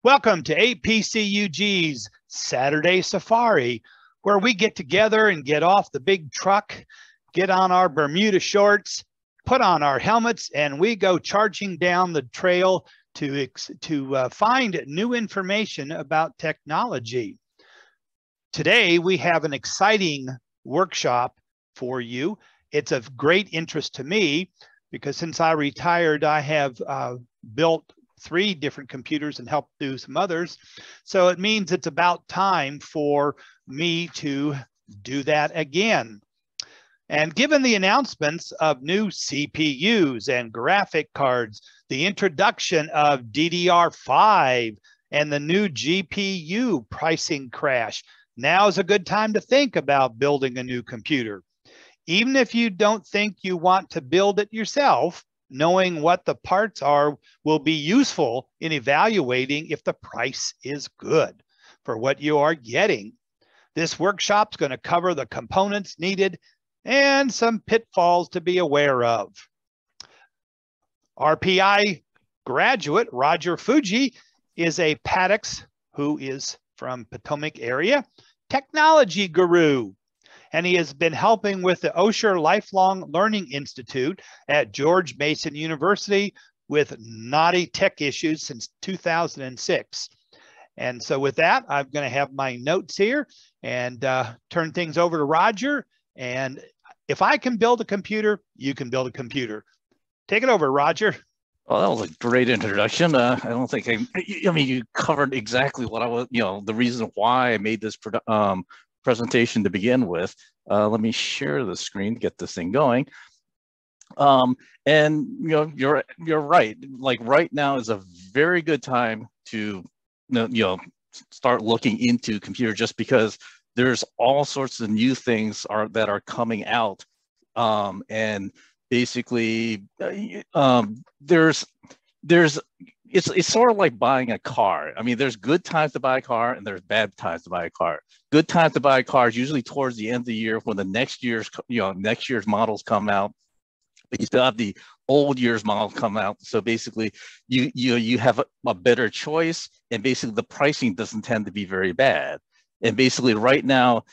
Welcome to APCUG's Saturday Safari, where we get together and get off the big truck, get on our Bermuda shorts, put on our helmets, and we go charging down the trail to find new information about technology. Today, we have an exciting workshop for you. It's of great interest to me because since I retired, I have built 3 different computers and helped do some others. So it means it's about time for me to do that again. And given the announcements of new CPUs and graphic cards, the introduction of DDR5 and the new GPU pricing crash, now is a good time to think about building a new computer. Even if you don't think you want to build it yourself, knowing what the parts are will be useful in evaluating if the price is good for what you are getting. This workshop's going to cover the components needed and some pitfalls to be aware of. RPI graduate Roger Fujii is a PADX, who is from Potomac area, technology guru. And he has been helping with the Osher Lifelong Learning Institute at George Mason University with knotty tech issues since 2006. And so with that, I'm going to have my notes here and turn things over to Roger. And if I can build a computer, you can build a computer. Take it over, Roger. Well, that was a great introduction. I don't think I mean, you covered exactly what I was, the reason why I made this presentation to begin with. Let me share the screen to get this thing going. And you're right. Like right now is a very good time to start looking into computer, just because there's all sorts of new things that are coming out, and basically it's sort of like buying a car. I mean, there's good times to buy a car and there's bad times to buy a car. Good times to buy a car is usually towards the end of the year when the next year's models come out, but you still have the old year's model come out. So basically you have a better choice, and basically the pricing doesn't tend to be very bad. And basically right now,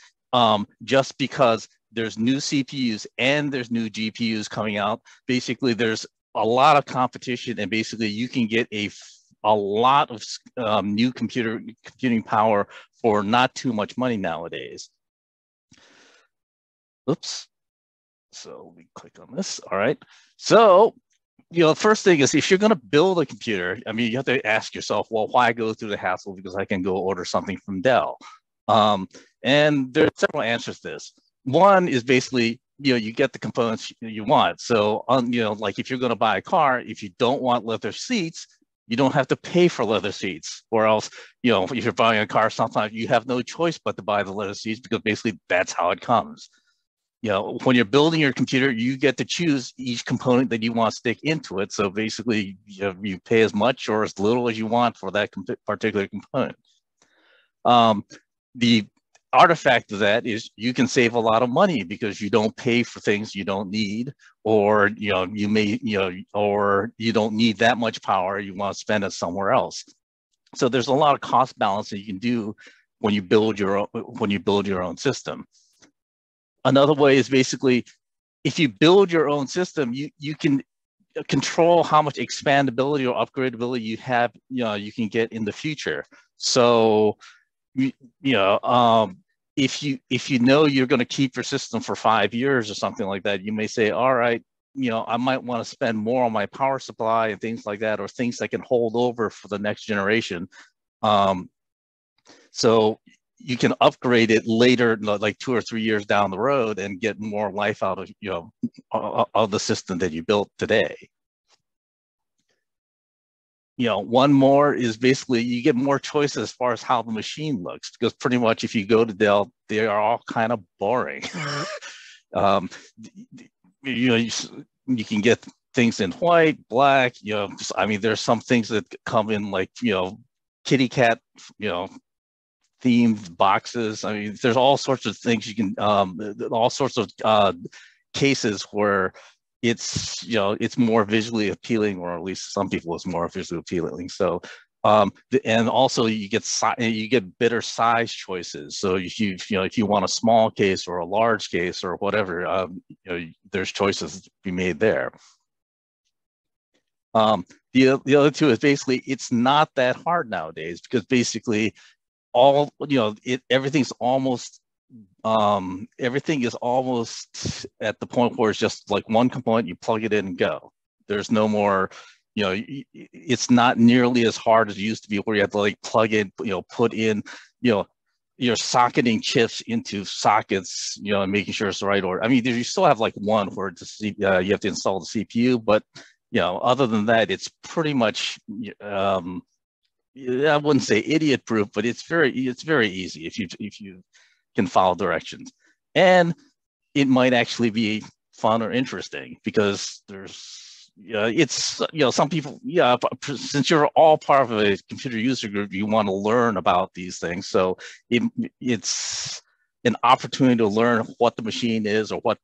just because there's new CPUs and there's new GPUs coming out, basically there's a lot of competition, and basically you can get a lot of new computing power for not too much money nowadays. Oops. So we click on this. All right. So, the first thing is, if you're going to build a computer, I mean, you have to ask yourself, well, why go through the hassle? Because I can go order something from Dell. And there are several answers to this. One is basically, you get the components you want. So, like if you're going to buy a car, if you don't want leather seats, you don't have to pay for leather seats. Or else, if you're buying a car, sometimes you have no choice but to buy the leather seats, because basically that's how it comes. When you're building your computer, you get to choose each component that you want to stick into it. So basically, you pay as much or as little as you want for that particular component. The artifact of that is you can save a lot of money because you don't pay for things you don't need, or or you don't need that much power, you want to spend it somewhere else. So there's a lot of cost balance that you can do when you build your own system. Another way is basically, if you build your own system, you can control how much expandability or upgradability you have, you can get in the future. So if you know you're going to keep your system for 5 years or something like that, you may say, all right, I might want to spend more on my power supply and things like that, or things that can hold over for the next generation. So you can upgrade it later, like 2 or 3 years down the road, and get more life out of the system that you built today. One more is basically you get more choice as far as how the machine looks, because pretty much if you go to Dell, they are all kind of boring. You can get things in white, black, I mean, there's some things that come in like, kitty cat, themed boxes. I mean, there's all sorts of things you can, all sorts of cases where it's, it's more visually appealing, or at least some people it's more visually appealing. So And also you get better size choices. So if you want a small case or a large case or whatever, there's choices to be made there. The other two is basically it's not that hard nowadays, because basically everything is almost at the point where it's just like one component, you plug it in and go. There's no more, it's not nearly as hard as it used to be, where you have to like plug in, put in, you're socketing chips into sockets, and making sure it's the right order. I mean, you still have like one where you have to install the CPU, but other than that, it's pretty much, I wouldn't say idiot proof, but it's very easy if you can follow directions. And it might actually be fun or interesting, because some people, since you're all part of a computer user group, you want to learn about these things. So it's an opportunity to learn what the machine is, or what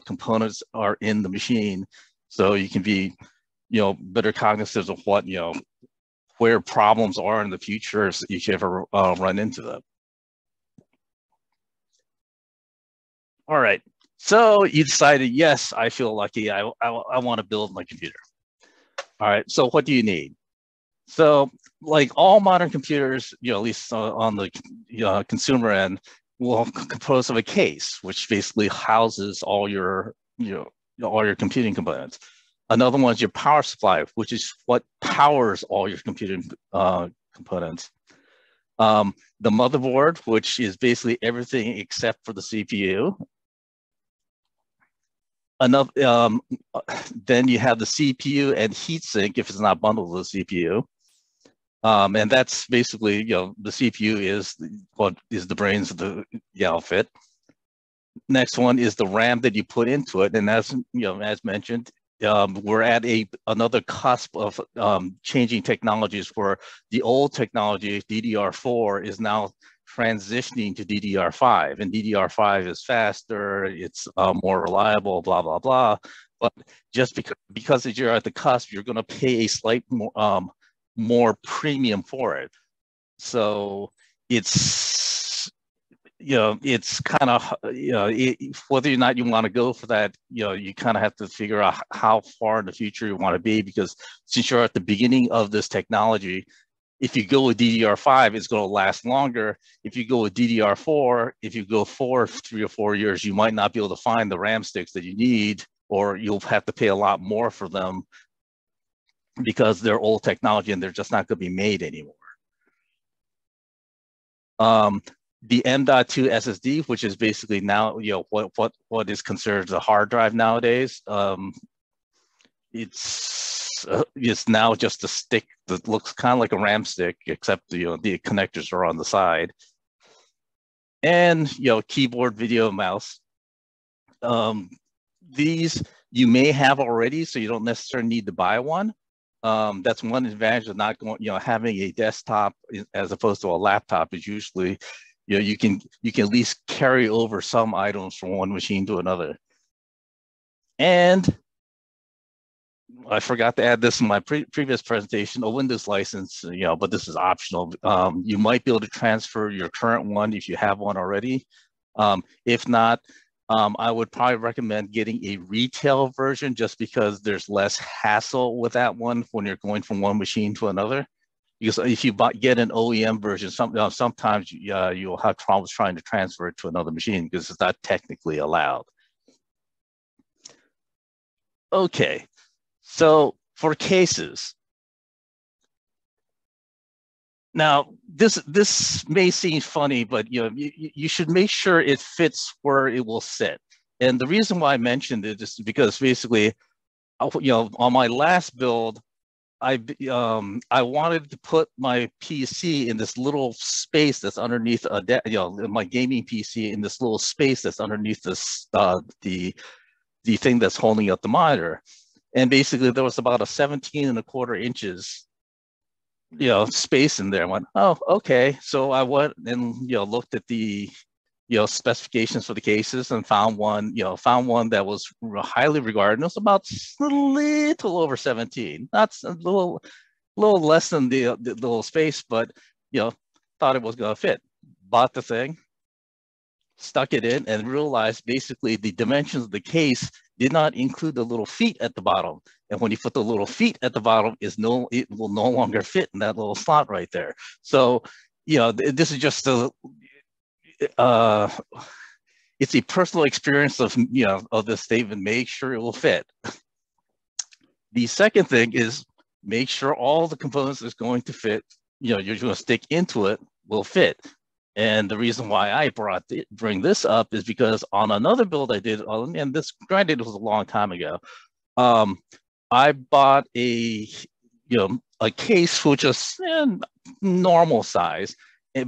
components are in the machine, so you can be better cognizant of where problems are in the future if you ever run into them. All right, so you decided, yes, I feel lucky, I want to build my computer. All right, so what do you need? So like all modern computers, at least on the consumer end, will compose of a case, which basically houses all your computing components. Another one is your power supply, which is what powers all your computing components. The motherboard, which is basically everything except for the CPU. Then you have the CPU and heatsink if it's not bundled with the CPU. And that's basically, the CPU is what is the brains of the outfit. Next one is the RAM that you put into it. And as mentioned, we're at another cusp of changing technologies, where the old technology, DDR4, is now transitioning to DDR5, and DDR5 is faster, it's more reliable, blah, blah, blah. But just because you're at the cusp, you're going to pay a slight more premium for it. So it's kind of, whether or not you want to go for that, you kind of have to figure out how far in the future you want to be, because since you're at the beginning of this technology, if you go with DDR5, it's going to last longer. If you go with DDR4, if you go 3 or 4 years, you might not be able to find the RAM sticks that you need, or you'll have to pay a lot more for them, because they're old technology and they're just not going to be made anymore. The M.2 SSD, which is basically now, what is considered a hard drive nowadays. It's now just a stick that looks kind of like a RAM stick, except the connectors are on the side. And keyboard, video, mouse. These you may have already, so you don't necessarily need to buy one. That's one advantage of not going, having a desktop as opposed to a laptop, is usually, you can at least carry over some items from one machine to another. And I forgot to add this in my previous presentation, a Windows license, but this is optional. You might be able to transfer your current one if you have one already. If not, I would probably recommend getting a retail version, just because there's less hassle with that one when you're going from one machine to another. Because if you get an OEM version, sometimes you'll have problems trying to transfer it to another machine, because it's not technically allowed. Okay, so for cases. Now, this may seem funny, but you should make sure it fits where it will sit. And the reason why I mentioned it is because basically, on my last build, I wanted to put my PC in this little space that's underneath my gaming PC in this little space that's underneath this the thing that's holding up the monitor. And basically, there was about a 17.25 inches space in there. I went, oh, okay. So I went and looked at the specifications for the cases, and found one that was highly regarded. It was about a little over 17, not a little, a little less than the little space, but thought it was going to fit. Bought the thing, stuck it in, and realized basically the dimensions of the case did not include the little feet at the bottom. And when you put the little feet at the bottom, it will no longer fit in that little slot right there. So, this is just it's a personal experience of this statement. Make sure it will fit. The second thing is make sure all the components that's going to fit, you're going to stick into it, will fit. And the reason why I bring this up is because on another build I did, and this, granted, it was a long time ago, I bought a case which is normal size,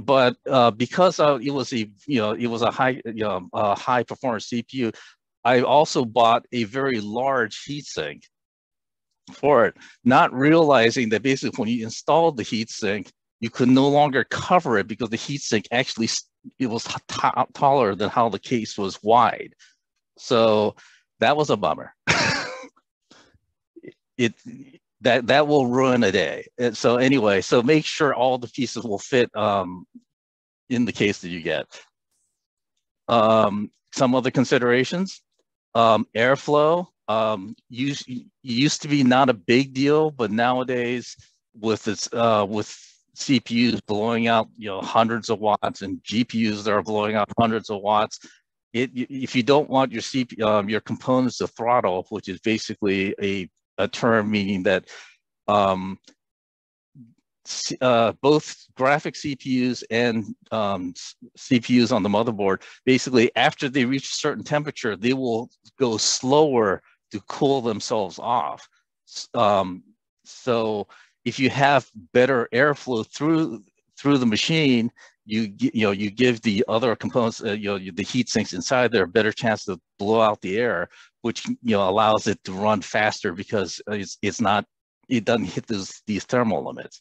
but because it was a high performance CPU, I also bought a very large heatsink for it, not realizing that basically when you installed the heatsink, you could no longer cover it because the heatsink actually, it was taller than how the case was wide. So that was a bummer. That will ruin a day. And so anyway, so make sure all the pieces will fit in the case that you get. Some other considerations, airflow. Used to be not a big deal, but nowadays with CPUs blowing out hundreds of watts and GPUs that are blowing out hundreds of watts, if you don't want your your components to throttle, which is basically a term meaning that both graphic CPUs and CPUs on the motherboard, basically after they reach a certain temperature, they will go slower to cool themselves off. So if you have better airflow through the machine, you give the other components, the heat sinks inside there, a better chance to blow out the air, which allows it to run faster because it doesn't hit these thermal limits.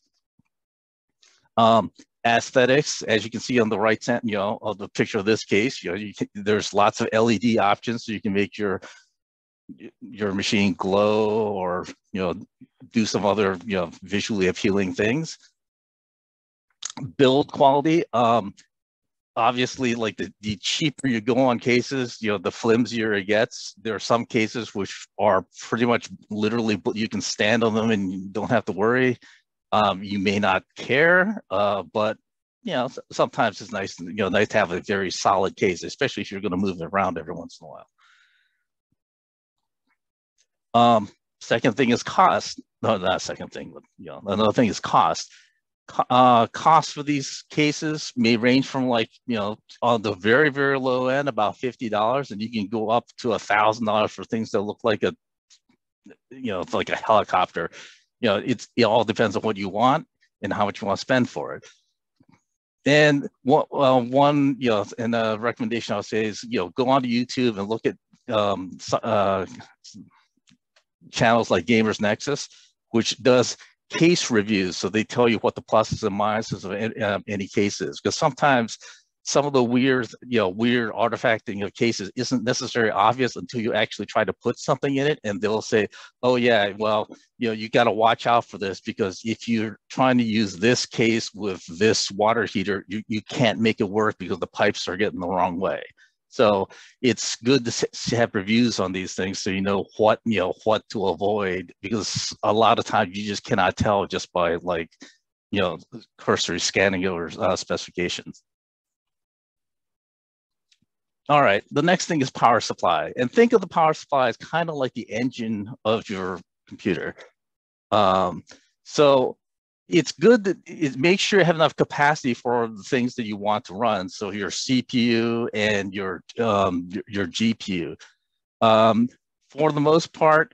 Aesthetics, as you can see on the right side, of the picture of this case, there's lots of LED options, so you can make your machine glow or do some other visually appealing things. Build quality, obviously, like the cheaper you go on cases, the flimsier it gets. There are some cases which are pretty much literally, you can stand on them and you don't have to worry. You may not care, but sometimes it's nice to have a very solid case, especially if you're going to move it around every once in a while. Second thing is cost. No, not second thing, but another thing is cost. Costs for these cases may range from on the very, very low end, about $50, and you can go up to $1,000 for things that look like like a helicopter. It all depends on what you want and how much you want to spend for it. And one and a recommendation I would say is go onto YouTube and look at channels like Gamers Nexus, which does case reviews. So they tell you what the pluses and minuses of any case is, because sometimes some of the weird artifacting of cases isn't necessarily obvious until you actually try to put something in it, and they'll say, oh yeah, well, you got to watch out for this, because if you're trying to use this case with this water heater, you can't make it work because the pipes are getting the wrong way. So it's good to have reviews on these things, so what to avoid, because a lot of times you just cannot tell just by cursory scanning over specifications. All right, the next thing is power supply, and think of the power supply as kind of like the engine of your computer. So it's good that make sure you have enough capacity for the things that you want to run. So your CPU and your GPU. For the most part,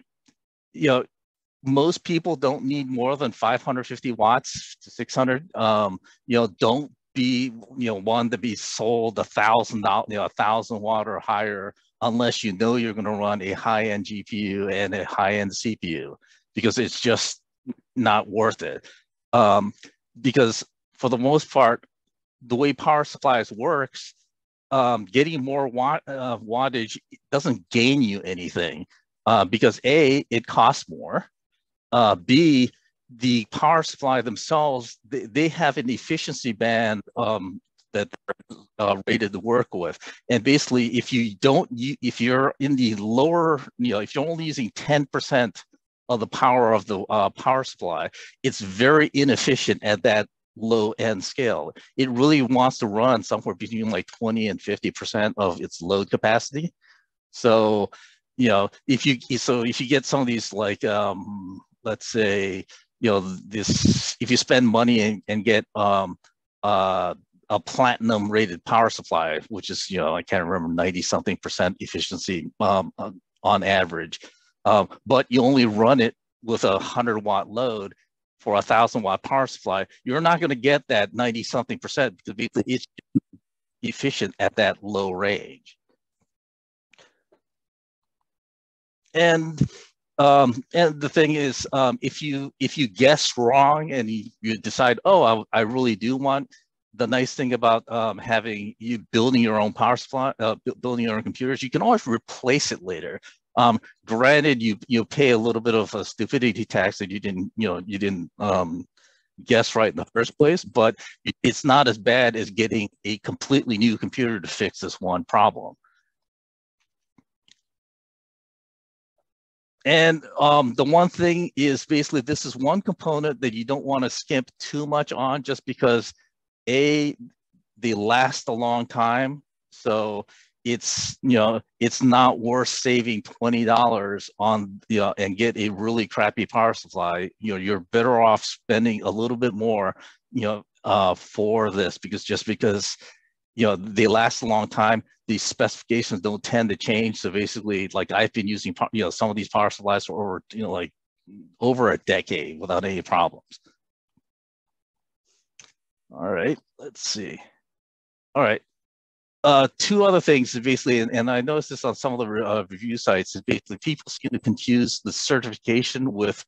most people don't need more than 550 watts to 600. Don't be one to be sold $1,000 watt or higher unless you're going to run a high-end GPU and a high-end CPU, because it's just not worth it. Because for the most part, the way power supplies works, getting more wattage doesn't gain you anything, because A, it costs more. B, the power supply themselves, they have an efficiency band that they're rated to work with. And basically, if you're in the lower, if you're only using 10% of the power of the power supply, it's very inefficient at that low end scale. It really wants to run somewhere between like 20 and 50% of its load capacity. So, if you get some of these, like, let's say, if you spend money and get a platinum rated power supply, which is, I can't remember, 90-something% efficiency on average, but you only run it with a 100-watt load for a 1,000-watt power supply, you're not going to get that 90-something% because it's efficient at that low range. And the thing is, if you guess wrong and you decide, oh, I really do want, the nice thing about having you building your own power supply, building your own computers, you can always replace it later. Granted, you pay a little bit of a stupidity tax that you didn't guess right in the first place, but it's not as bad as getting a completely new computer to fix this one problem. And the one thing is, basically, this is one component that you don't want to skimp too much on, just because they last a long time. So it's not worth saving $20 on and get a really crappy power supply. You're better off spending a little bit more for this, because they last a long time. These specifications don't tend to change. So basically, like, I've been using some of these power supplies for over a decade without any problems. All right, let's see. All right. Two other things, basically, and I noticed this on some of the review sites, is basically people seem to confuse the certification with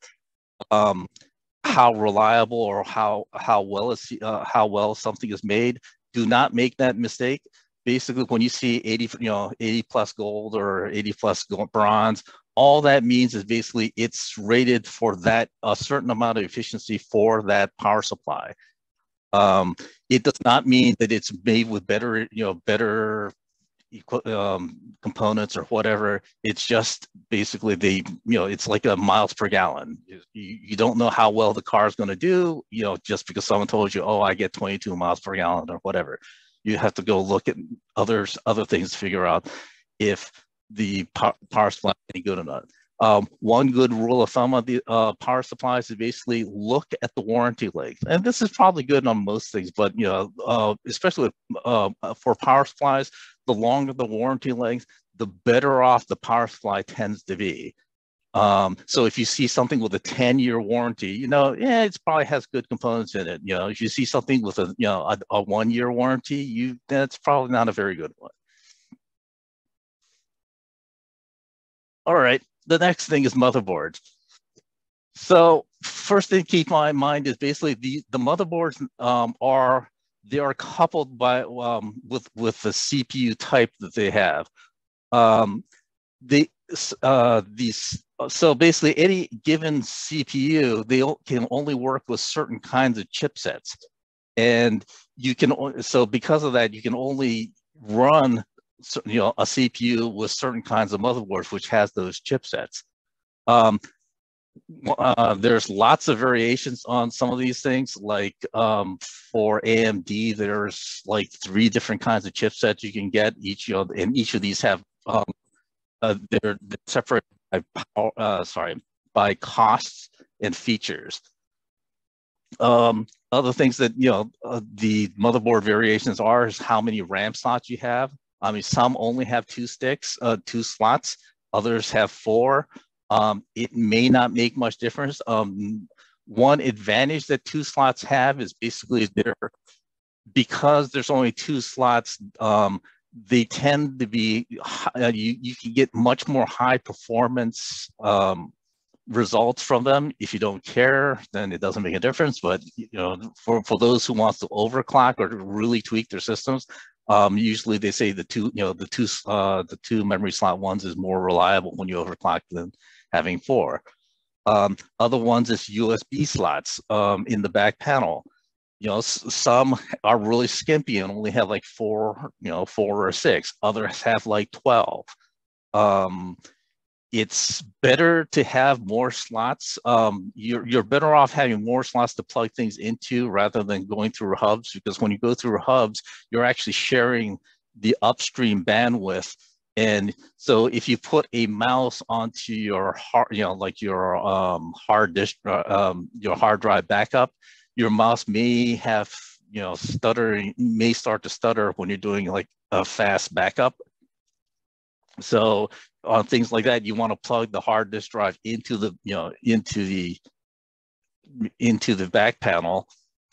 how reliable or how well something is made. Do not make that mistake. Basically, when you see 80 plus gold or 80 plus bronze, all that means is basically it's rated for that a certain amount of efficiency for that power supply. It does not mean that it's made with better components or whatever. It's just basically it's like a miles per gallon. You don't know how well the car is going to do, just because someone told you, oh, I get 22 miles per gallon or whatever. You have to go look at other things to figure out if the power supply is any good or not. One good rule of thumb of the power supplies is basically look at the warranty length, and this is probably good on most things, but especially for power supplies, the longer the warranty length, the better off the power supply tends to be. So if you see something with a 10-year warranty, it probably has good components in it. If you see something with a 1-year warranty, that's probably not a very good one. All right. The next thing is motherboards. So first thing to keep in mind is basically the motherboards are coupled by with the CPU type that they have. So basically any given CPU, they can only work with certain kinds of chipsets, and because of that, you can only run a CPU with certain kinds of motherboards which has those chipsets. There's lots of variations on some of these things. Like for AMD, there's like 3 different kinds of chipsets you can get. And each of these have they're separate by costs and features. Other things that the motherboard variations is how many RAM slots you have. I mean, some only have 2 slots. Others have 4. It may not make much difference. One advantage that 2 slots have is basically because there's only 2 slots, they tend to be, you can get much more high performance results from them. If you don't care, then it doesn't make a difference. But for those who want to overclock or really tweak their systems, usually they say the two memory slot ones is more reliable when you overclock than having 4. Other ones is USB slots in the back panel. You know, some are really skimpy and only have like 4 or 6. Others have like 12. It's better to have more slots. You're better off having more slots to plug things into rather than going through hubs, because when you go through hubs, you're actually sharing the upstream bandwidth. And so if you put a mouse onto your like your hard disk, your hard drive backup, your mouse may have, stuttering, may start to stutter when you're doing like a fast backup. So on things like that, you want to plug the hard disk drive into the, into the back panel,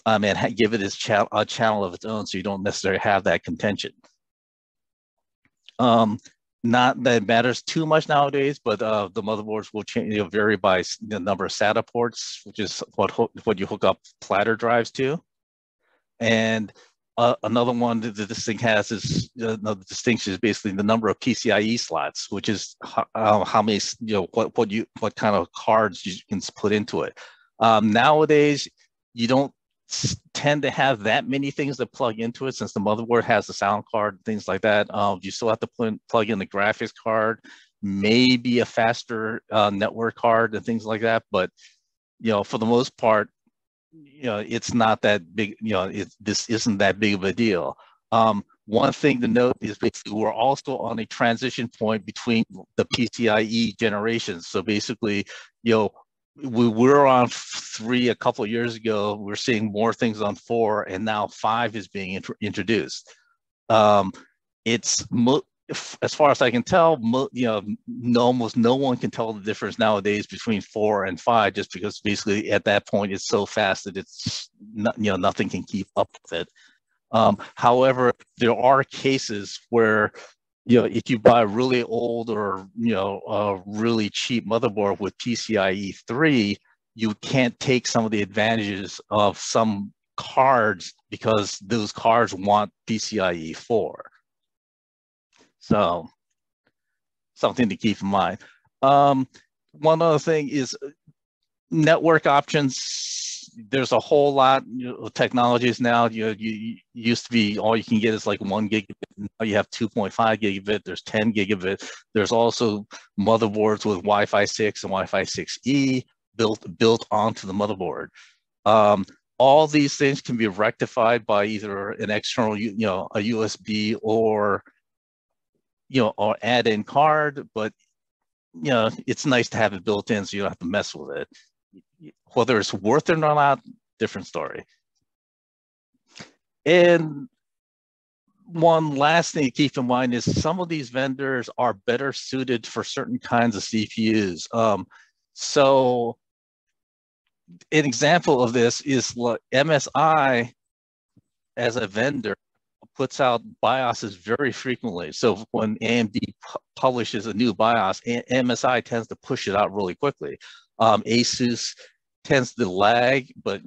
and give it a channel of its own, so you don't necessarily have that contention. Not that it matters too much nowadays, but the motherboards will change, vary by the number of SATA ports, which is what you hook up platter drives to. And another one that this thing has is another distinction is basically the number of PCIe slots, which is how many, what kind of cards you can put into it. Nowadays, you don't tend to have that many things that plug into it, since the motherboard has the sound card, things like that. You still have to plug in the graphics card, maybe a faster network card and things like that. But for the most part, it's not that big. This isn't that big of a deal. One thing to note is basically we're also on a transition point between the PCIe generations. So basically, we were on 3 a couple of years ago. We're seeing more things on 4, and now 5 is being introduced. It's as far as I can tell, almost no one can tell the difference nowadays between 4 and 5, just because basically at that point it's so fast that it's not, nothing can keep up with it. However, there are cases where if you buy a really old or a really cheap motherboard with PCIe 3, you can't take some of the advantages of some cards because those cards want PCIe 4. So something to keep in mind. One other thing is network options. There's a whole lot of technologies now. You used to be all you can get is like 1 gigabit. Now you have 2.5 gigabit. There's 10 gigabit. There's also motherboards with Wi-Fi 6 and Wi-Fi 6E built onto the motherboard. All these things can be rectified by either an external, a USB or or add-in card, but it's nice to have it built in so you don't have to mess with it. Whether it's worth it or not, different story. And one last thing to keep in mind is some of these vendors are better suited for certain kinds of CPUs. So an example of this is MSI as a vendor puts out BIOSes very frequently. So when AMD publishes a new BIOS, MSI tends to push it out really quickly. ASUS tends to lag, but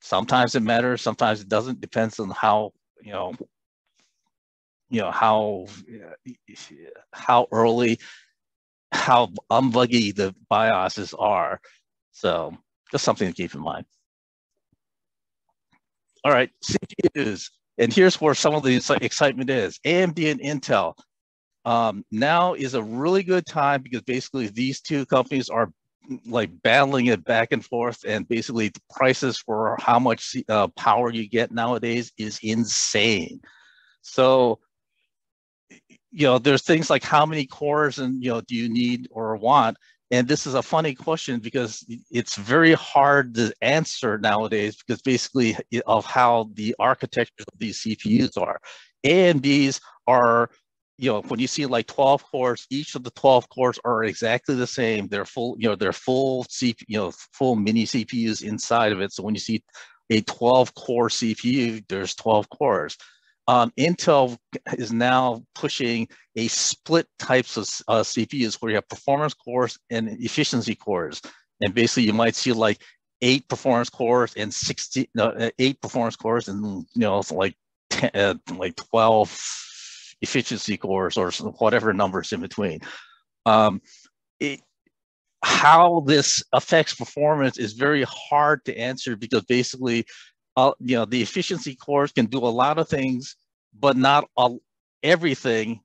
sometimes it matters, sometimes it doesn't. Depends on how how early, how unbuggy the BIOSes are. So just something to keep in mind. All right, CPUs, and here's where some of the excitement is. AMD and Intel. Now is a really good time because basically these two companies are like battling it back and forth, and basically the prices for how much power you get nowadays is insane. So there's things like how many cores and do you need or want. And this is a funny question because it's very hard to answer nowadays because basically of how the architectures of these CPUs are. AMDs are, when you see like 12 cores, each of the 12 cores are exactly the same. They're full, they're full CPU, full mini CPUs inside of it. So when you see a 12 core CPU, there's 12 cores. Intel is now pushing a split types of CPUs where you have performance cores and efficiency cores. And basically you might see like 8 performance cores and 8 performance cores and, like 12 efficiency cores or whatever numbers in between. how this affects performance is very hard to answer, because basically, the efficiency cores can do a lot of things, but not everything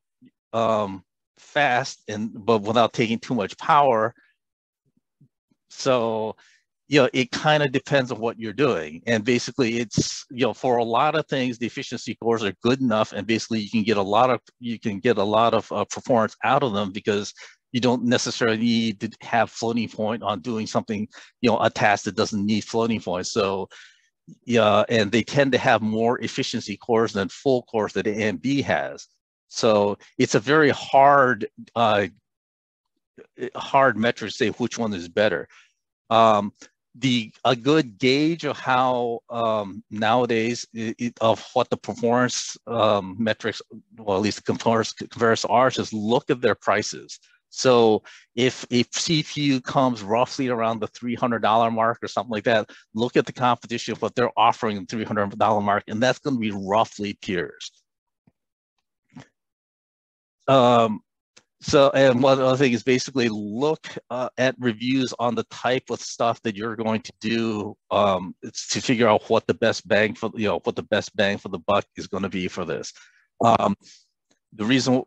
fast, but without taking too much power. So, it kind of depends on what you're doing. And basically it's, for a lot of things, the efficiency cores are good enough, and basically you can get a lot of performance out of them, because you don't necessarily need to have floating point on doing something, a task that doesn't need floating point. So, and they tend to have more efficiency cores than full cores that AMD has. So it's a very hard metric to say which one is better. A good gauge of how nowadays of what the performance metrics, well, at least the comparison are, is look at their prices. So if a CPU comes roughly around the $300 mark or something like that, look at the competition of what they're offering the $300 mark, and that's going to be roughly peers. So, and one other thing is basically look at reviews on the type of stuff that you're going to do to figure out what the best bang for the buck is going to be for this. The reason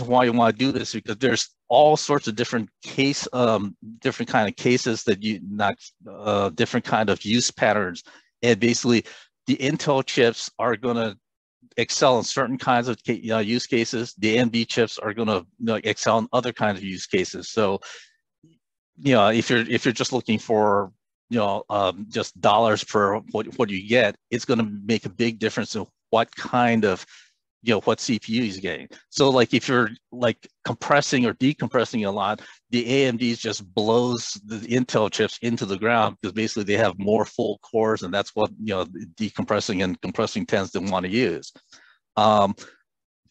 why you want to do this is because there's all sorts of different different kind of cases that different kind of use patterns, and basically the Intel chips are going to excel in certain kinds of use cases. The AMD chips are going to excel in other kinds of use cases. So, if you're just looking for just dollars per what you get, it's going to make a big difference in what kind of what CPU is getting. So like if you're like compressing or decompressing a lot, the AMDs just blows the Intel chips into the ground, because basically they have more full cores, and that's what decompressing and compressing tends to want to use.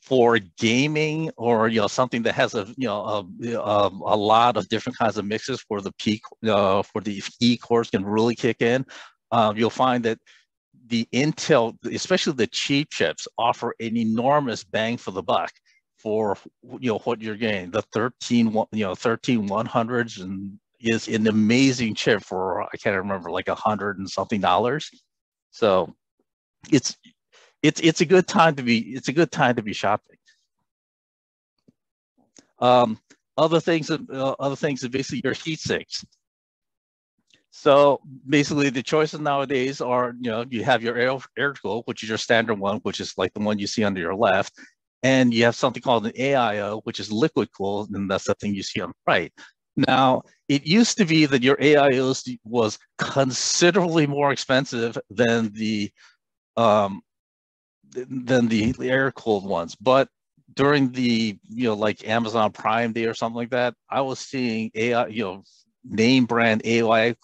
For gaming or something that has a lot of different kinds of mixes for the E cores can really kick in, you'll find that the Intel, especially the cheap chips, offer an enormous bang for the buck for what you're getting. The 13100s and is an amazing chip for, I can't remember, like $100 and something. So it's a good time to be shopping. Other things are basically your heat sinks. So basically the choices nowadays are, you have your air cool, which is your standard one, which is like the one you see under your left. And you have something called an AIO, which is liquid cooled, and that's the thing you see on the right. Now, it used to be that your AIOs was considerably more expensive than the air cooled ones. But during the, like Amazon Prime Day or something like that, I was seeing name brand AIO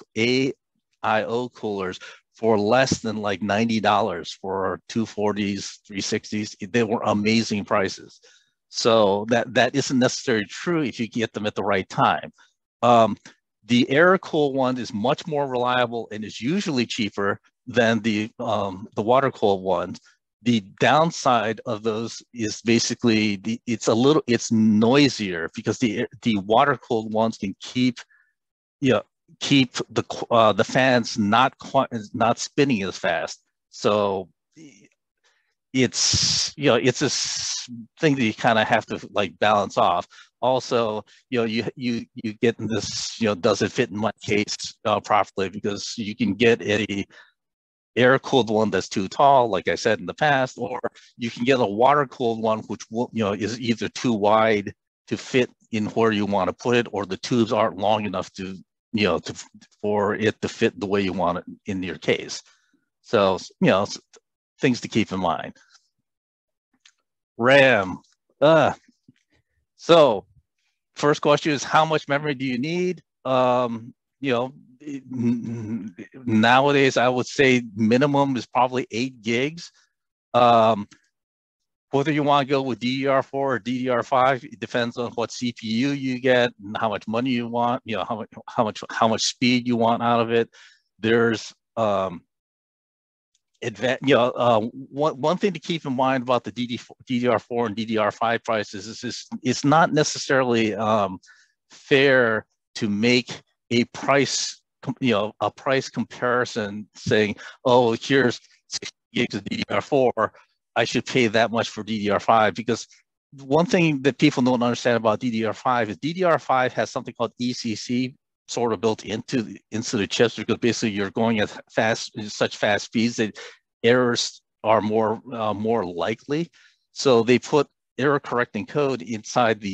coolers for less than like $90 for 240s, 360s. They were amazing prices. So that isn't necessarily true if you get them at the right time. The air cooled one is much more reliable and is usually cheaper than the water cooled ones. The downside of those is basically it's noisier, because the water cooled ones can keep the fans not spinning as fast. So it's this thing that you kind of have to like balance off. Also, you get in this, does it fit in my case properly? Because you can get a air cooled one that's too tall, like I said in the past, or you can get a water cooled one which will, is either too wide to fit in where you want to put it, or the tubes aren't long enough to for it to fit the way you want it in your case. So, things to keep in mind. RAM. So first question is, how much memory do you need? Nowadays, I would say minimum is probably 8 gigs. Whether you want to go with DDR4 or DDR5, it depends on what CPU you get and how much money you want, how much speed you want out of it. There's one thing to keep in mind about the DDR4 and DDR5 prices is it's not necessarily fair to make a price, a price comparison saying, oh, here's 60 gigs of DDR4, I should pay that much for DDR5. Because one thing that people don't understand about DDR5 is DDR5 has something called ECC sort of built into the chips, because basically you're going at such fast speeds that errors are more likely. So they put error correcting code inside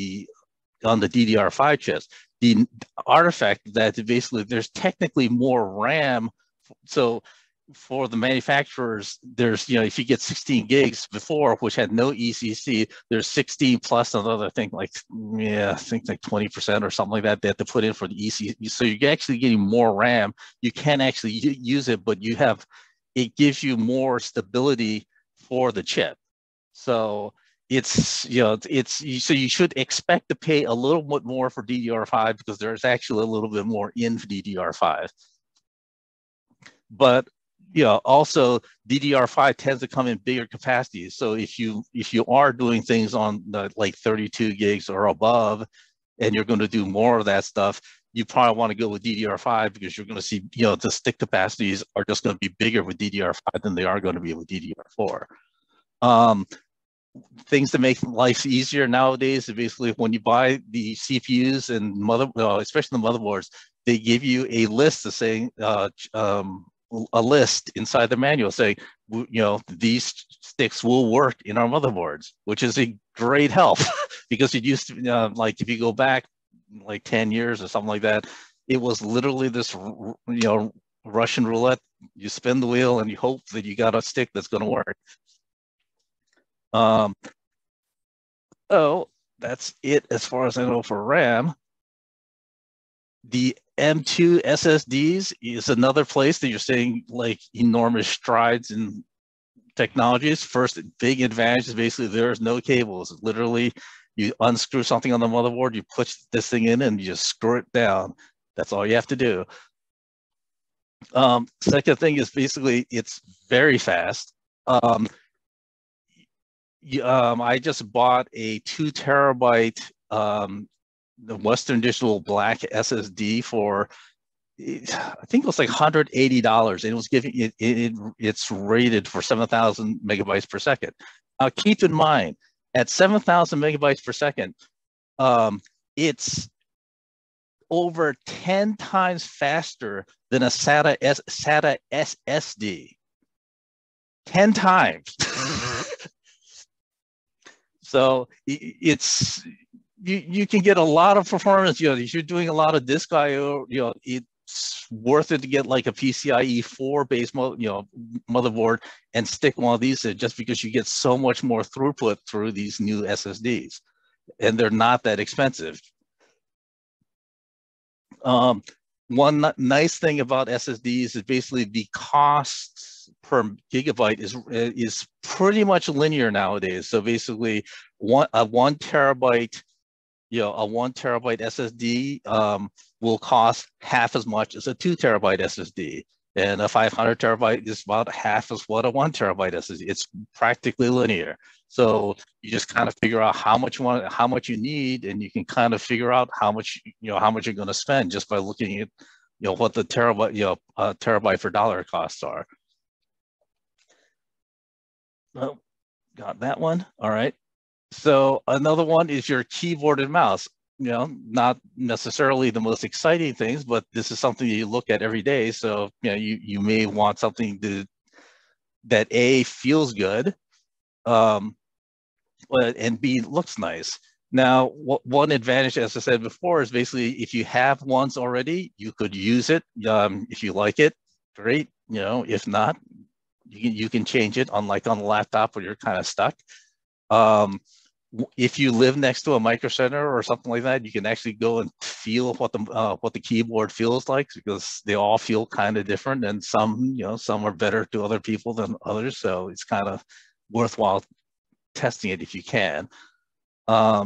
on the DDR5 chips. The artifact that basically there's technically more RAM. So for the manufacturers, there's, if you get 16 gigs before, which had no ECC, there's 16 plus another thing, like, I think like 20% or something like that, they have to put in for the ECC. So you're actually getting more RAM. You can actually use it, but it gives you more stability for the chip. So so you should expect to pay a little bit more for DDR5 because there's actually a little bit more in DDR5. But also DDR5 tends to come in bigger capacities. So if you are doing things on like 32 gigs or above, and you're going to do more of that stuff, you probably want to go with DDR5 because you're going to see, the stick capacities are just going to be bigger with DDR5 than they are going to be with DDR4. Things to make life easier nowadays is basically when you buy the CPUs and especially the motherboards, they give you a list of saying a list inside the manual saying, these sticks will work in our motherboards, which is a great help because it used to, like if you go back like 10 years or something like that, it was literally this, Russian roulette. You spin the wheel and you hope that you got a stick that's going to work. Oh, that's it as far as I know for RAM. The M2 SSDs is another place that you're seeing like enormous strides in technologies. First big advantage is basically there's no cables. Literally, you unscrew something on the motherboard, you push this thing in and you just screw it down. That's all you have to do. Second thing is basically it's very fast. I just bought a 2 terabyte the Western Digital Black SSD for, I think it was like $180, and it was giving it's rated for 7,000 megabytes per second. Now keep in mind, at 7,000 megabytes per second, it's over 10 times faster than a SATA SSD. 10 times. So it's you can get a lot of performance. If you're doing a lot of disk I/O, it's worth it to get like a PCIe 4 based motherboard and stick one of these in, just because you get so much more throughput through these new SSDs, and they're not that expensive. One nice thing about SSDs is basically the cost per gigabyte is pretty much linear nowadays. So basically, a 1 terabyte SSD will cost half as much as a 2 terabyte SSD, and a 500 terabyte is about half as what a 1 terabyte SSD. It's practically linear. So you just kind of figure out how much you need, and you can kind of figure out how much you're going to spend just by looking at what the terabyte for dollar costs are. Oh, got that one. All right. So another one is your keyboard and mouse. Not necessarily the most exciting things, but this is something you look at every day. So you may want something that A, feels good, and B, looks nice. Now, one advantage, as I said before, is basically if you have ones already, you could use it. If you like it, great. If not, you can change it. Unlike on the laptop where you're kind of stuck. If you live next to a micro center or something like that, you can actually go and feel what the keyboard feels like, because they all feel kind of different, and some are better to other people than others. So it's kind of worthwhile testing it if you can. Yeah,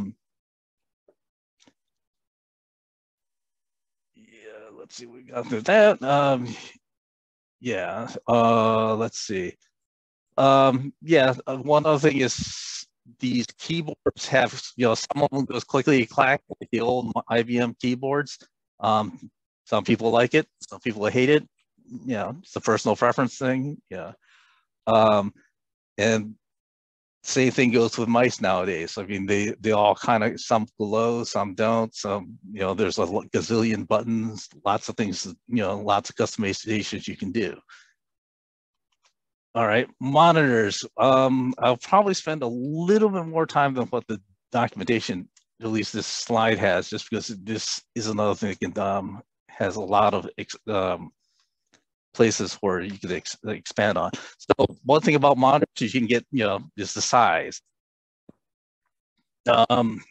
let's see, we got through that. Yeah, let's see. Yeah, one other thing is these keyboards have, some of them goes clickety clack, like the old IBM keyboards. Some people like it, some people hate it. You know, it's a personal preference thing. Yeah. And same thing goes with mice nowadays. I mean, they all kind of, some glow, some don't. Some, you know, there's a gazillion buttons, lots of things, you know, lots of customizations you can do. All right, monitors. I'll probably spend a little bit more time than what the documentation, at least this slide has, just because this is another thing that can, has a lot of places where you could expand on. So one thing about monitors you can get, you know, is the size.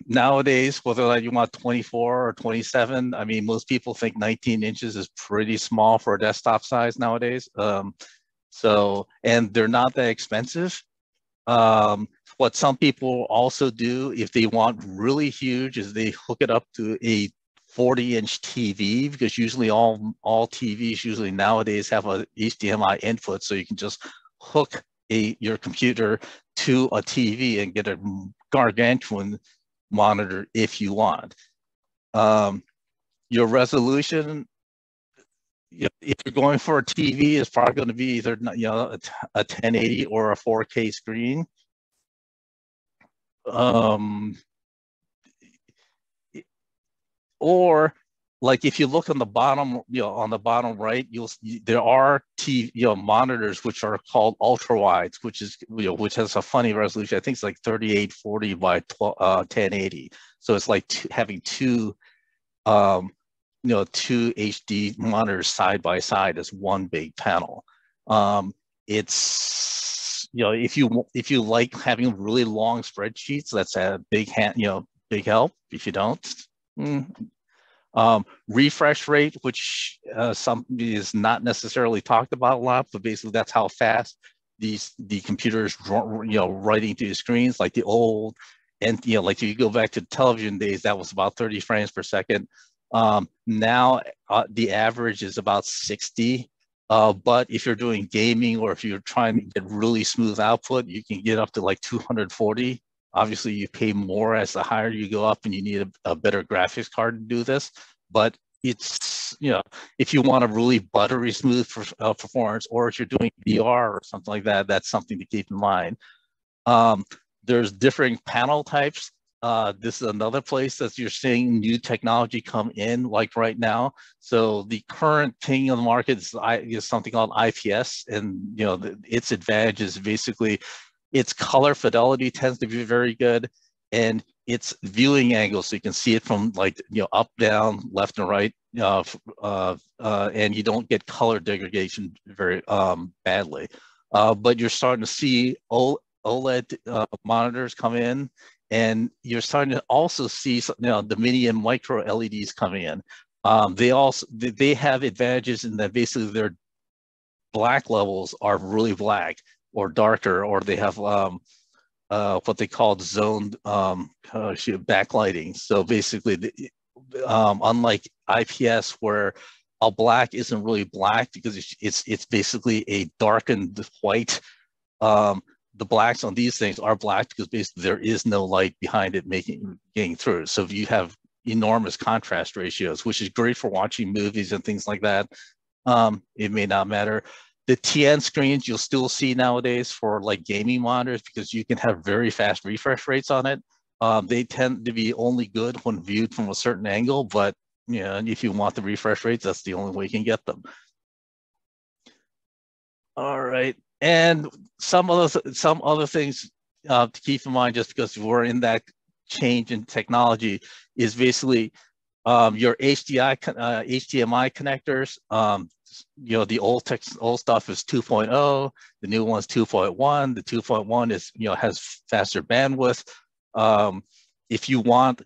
Nowadays, whether you want 24 or 27, I mean, most people think 19 inches is pretty small for a desktop size nowadays. So, and they're not that expensive. What some people also do, if they want really huge, is they hook it up to a 40-inch TV, because usually all TVs usually nowadays have a HDMI input, so you can just hook your computer to a TV and get a gargantuan monitor if you want. Your resolution, if you're going for a TV, it's probably going to be either, you know, a 1080 or a 4K screen. Or like if you look on the bottom, you know, on the bottom right, there are TV, you know, monitors which are called ultra wides, which is, you know, which has a funny resolution. I think it's like 3840 by 1080. So it's like having two, you know, two HD monitors side by side as one big panel. It's, you know, if you like having really long spreadsheets, that's a big big help. If you don't, refresh rate, which some is not necessarily talked about a lot, but basically that's how fast the computers, you know, writing to the screens, like the old, and, you know, like if you go back to television days, that was about 30 frames per second. Now the average is about 60. But if you're doing gaming or if you're trying to get really smooth output, you can get up to like 240. Obviously, you pay more as the higher you go up, and you need a better graphics card to do this. But it's, you know, if you want a really buttery smooth performance, or if you're doing VR or something like that, that's something to keep in mind. There's different panel types. This is another place that you're seeing new technology come in, like right now. So the current thing on the market is something called IPS, and, you know, its advantage is basically its color fidelity tends to be very good, and its viewing angle, so you can see it from, like, you know, up, down, left, and right, and you don't get color degradation very badly. But you're starting to see OLED monitors come in, and you're starting to also see, you know, the mini and micro LEDs coming in. They have advantages in that basically their black levels are really black or darker, or they have what they call zoned backlighting. So basically, unlike IPS, where a black isn't really black because it's basically a darkened white, the blacks on these things are black because basically there is no light behind it getting through. So you have enormous contrast ratios, which is great for watching movies and things like that. It may not matter. The TN screens you'll still see nowadays for like gaming monitors, because you can have very fast refresh rates on it. They tend to be only good when viewed from a certain angle, but, you know, if you want the refresh rates, that's the only way you can get them. All right, and some other things to keep in mind, just because we're in that change in technology, is basically your HDMI connectors. You know, the old stuff is 2.0, the new one's 2.1. The 2.1 is, you know, has faster bandwidth. If you want,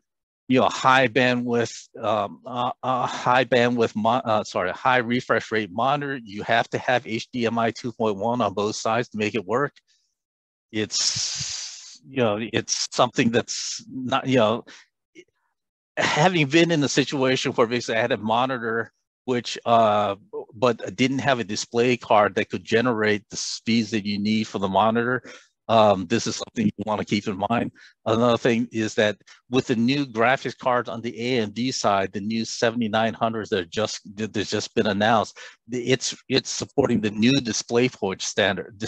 you know, high refresh rate monitor, you have to have HDMI 2.1 on both sides to make it work. It's, you know, it's something that's not, you know, having been in a situation where basically I had a monitor which but didn't have a display card that could generate the speeds that you need for the monitor. This is something you want to keep in mind. Another thing is that with the new graphics cards on the AMD side, the new 7900s that there's just been announced, it's supporting the new DisplayPort standard.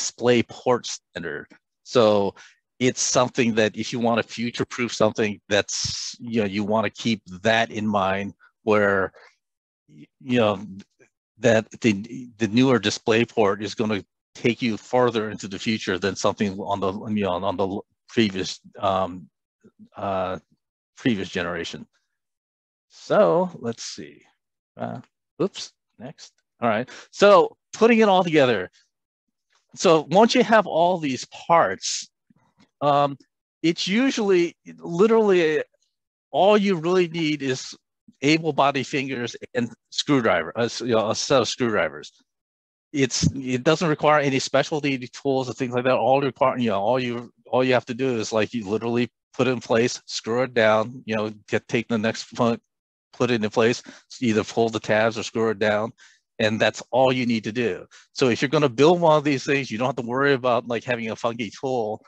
So it's something that if you want to future-proof something, that's, you know, you want to keep that in mind, where, you know, that the newer DisplayPort is going to take you farther into the future than something on the, you know, on the previous generation. So let's see. Oops, next. All right. So putting it all together. So once you have all these parts, it's usually literally all you really need is able-bodied fingers and screwdriver, you know, a set of screwdrivers. It doesn't require any specialty tools or things like that. All you have to do is, like, you literally put it in place, screw it down, you know, take the next point, put it in place, either pull the tabs or screw it down, and that's all you need to do. So if you're going to build one of these things, you don't have to worry about like having a funky tool.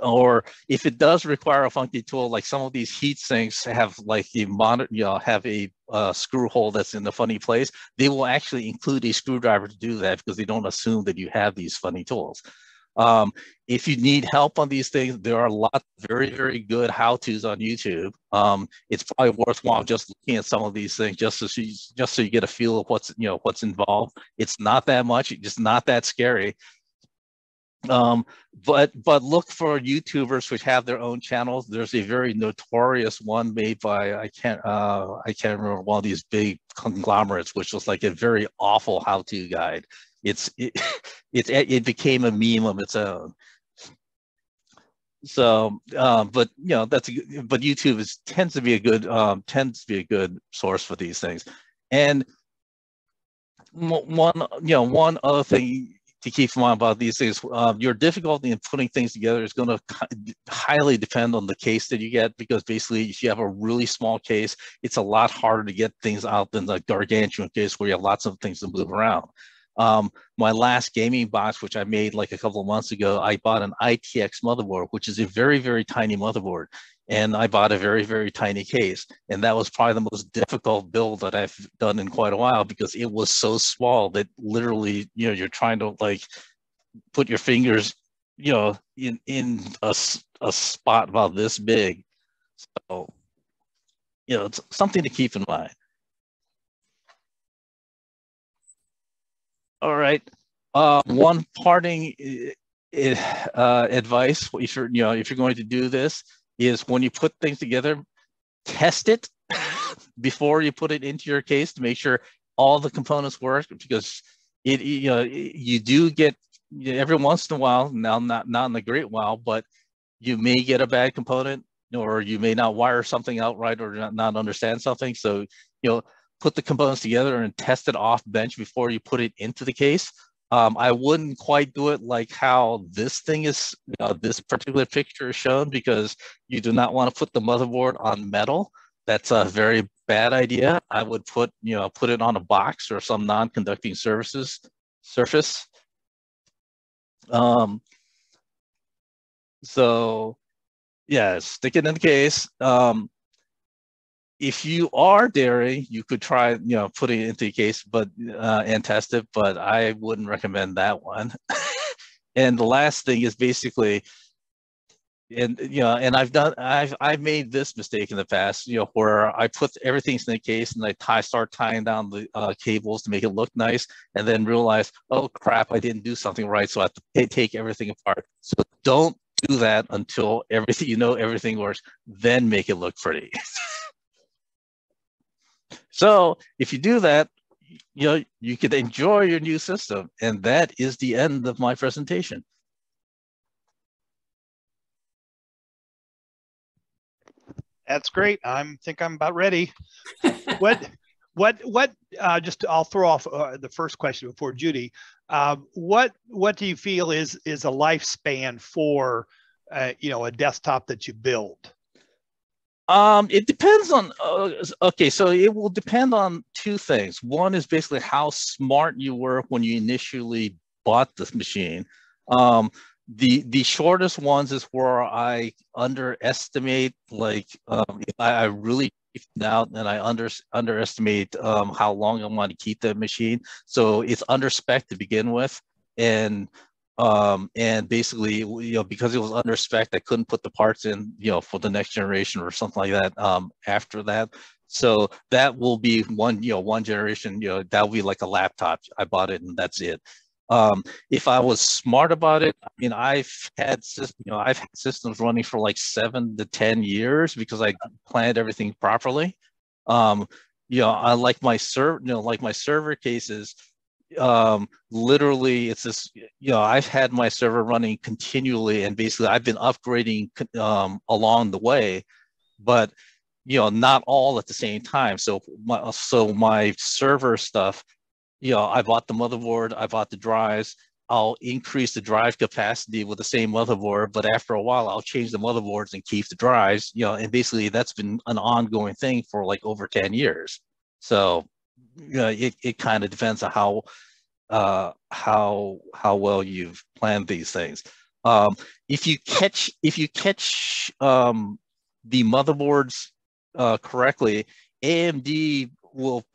Or if it does require a funky tool, like some of these heat sinks have like have a screw hole that's in a funny place, they will actually include a screwdriver to do that, because they don't assume that you have these funny tools. If you need help on these things, there are a lot of very, very good how-tos on YouTube. It's probably worthwhile just looking at some of these things, just so you get a feel of what's involved. It's not that much. It's just not that scary. But look for YouTubers which have their own channels. There's a very notorious one made by I can't remember, one of these big conglomerates, which was like a very awful how-to guide. It became a meme of its own. So, but you know, but YouTube tends to be a good source for these things. And one other thing to keep in mind about these things, your difficulty in putting things together is going to highly depend on the case that you get, because basically if you have a really small case, it's a lot harder to get things out than the gargantuan case where you have lots of things to move around. My last gaming box, which I made like a couple of months ago, I bought an ITX motherboard, which is a very, very tiny motherboard. And I bought a very, very tiny case. And that was probably the most difficult build that I've done in quite a while, because it was so small that literally, you know, you're trying to like put your fingers, you know, in a spot about this big. So, you know, it's something to keep in mind. All right. One parting advice, if you're going to do this, is when you put things together, test it before you put it into your case to make sure all the components work, because you do get, every once in a while, now not in a great while, but you may get a bad component, or you may not wire something out right, or not understand something. So, you know, put the components together and test it off bench before you put it into the case. I wouldn't quite do it like how this thing is, this particular picture is shown, because you do not want to put the motherboard on metal. That's a very bad idea. I would put it on a box or some non-conducting surface. So yeah, stick it in the case. If you are daring, you could try, putting it into a case, but and test it. But I wouldn't recommend that one. And the last thing is basically, and I've made this mistake in the past, where I put everything in the case and I start tying down the cables to make it look nice, and then realize, oh crap, I didn't do something right, so I have to take everything apart. So don't do that until everything works. Then make it look pretty. So if you do that, you could enjoy your new system. And that is the end of my presentation. That's great. Think I'm about ready. I'll throw off the first question before Judy. What do you feel is a lifespan for a desktop that you build? It depends on, okay, so it will depend on two things. One is basically how smart you were when you initially bought this machine. The shortest ones is where I underestimate, like I really out and I underestimate how long I want to keep the machine. So it's under spec to begin with, and basically, because it was under spec, I couldn't put the parts in, for the next generation or something like that after that. So that will be one generation, that will be like a laptop. I bought it and that's it. If I was smart about it, I mean, I've had systems running for like 7 to 10 years because I planned everything properly. I like my server cases. Literally, it's this. I've had my server running continually, and basically, I've been upgrading along the way, but not all at the same time. So my server stuff. I bought the motherboard, I bought the drives. I'll increase the drive capacity with the same motherboard, but after a while, I'll change the motherboards and keep the drives. And basically that's been an ongoing thing for like over 10 years. So, it kind of depends on how well you've planned these things. If you catch the motherboards correctly, AMD will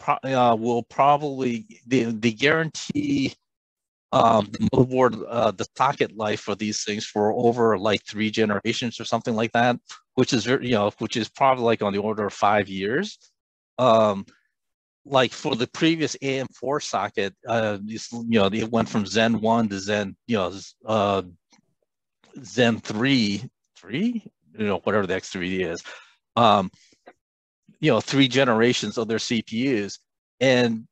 probably they guarantee the motherboard the socket life for these things for over like 3 generations or something like that, which is which is probably like on the order of 5 years. Like for the previous AM4 socket, it went from Zen 1 to Zen Zen 3, whatever the X3D is. 3 generations of their CPUs, and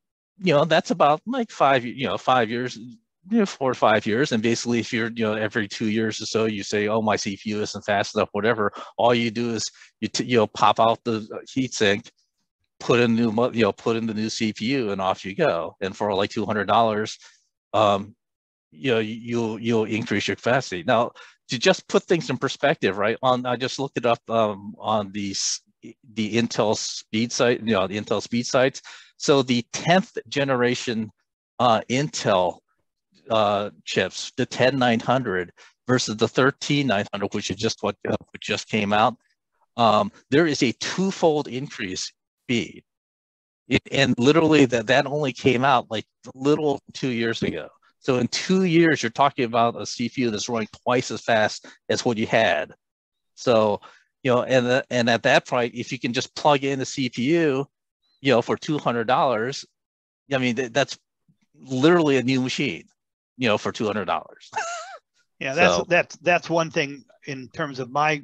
that's about like 5 years, 4 or 5 years. And basically, if you're every 2 years or so, you say, oh, my CPU isn't fast enough, whatever. All you do is you pop out the heatsink, put in the new CPU, and off you go. And for like $200, you'll increase your capacity. Now, to just put things in perspective, right? I just looked it up on the Intel speed site, the Intel speed sites. So the 10th generation Intel chips, the 10900 versus the 13900, which is just what just came out, there is a 2-fold increase speed. And literally that only came out like a little 2 years ago. So in 2 years, you're talking about a CPU that's running twice as fast as what you had. So and at that point, if you can just plug in the CPU, for $200, I mean, that's literally a new machine, for $200. Yeah, that's one thing in terms of my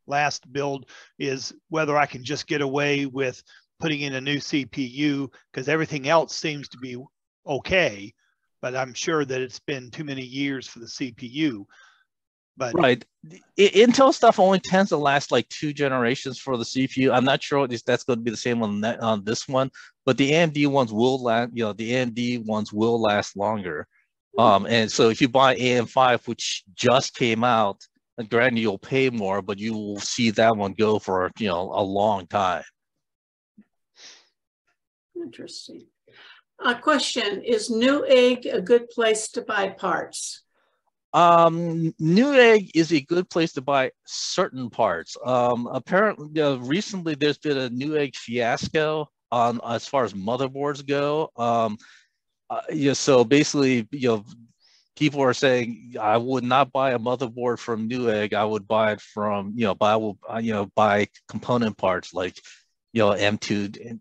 last build, is whether I can just get away with putting in a new CPU, because everything else seems to be okay, but I'm sure that it's been too many years for the CPU. But right, Intel stuff only tends to last like 2 generations for the CPU. I'm not sure that's going to be the same on this one, but the AMD ones will last. The AMD ones will last longer. And so if you buy AM5, which just came out, granted you'll pay more, but you will see that one go for a long time. Interesting. Question: is Newegg a good place to buy parts? Newegg is a good place to buy certain parts. Apparently, recently there's been a Newegg fiasco on as far as motherboards go. So basically, people are saying I would not buy a motherboard from Newegg. I would buy it from buy component parts like M2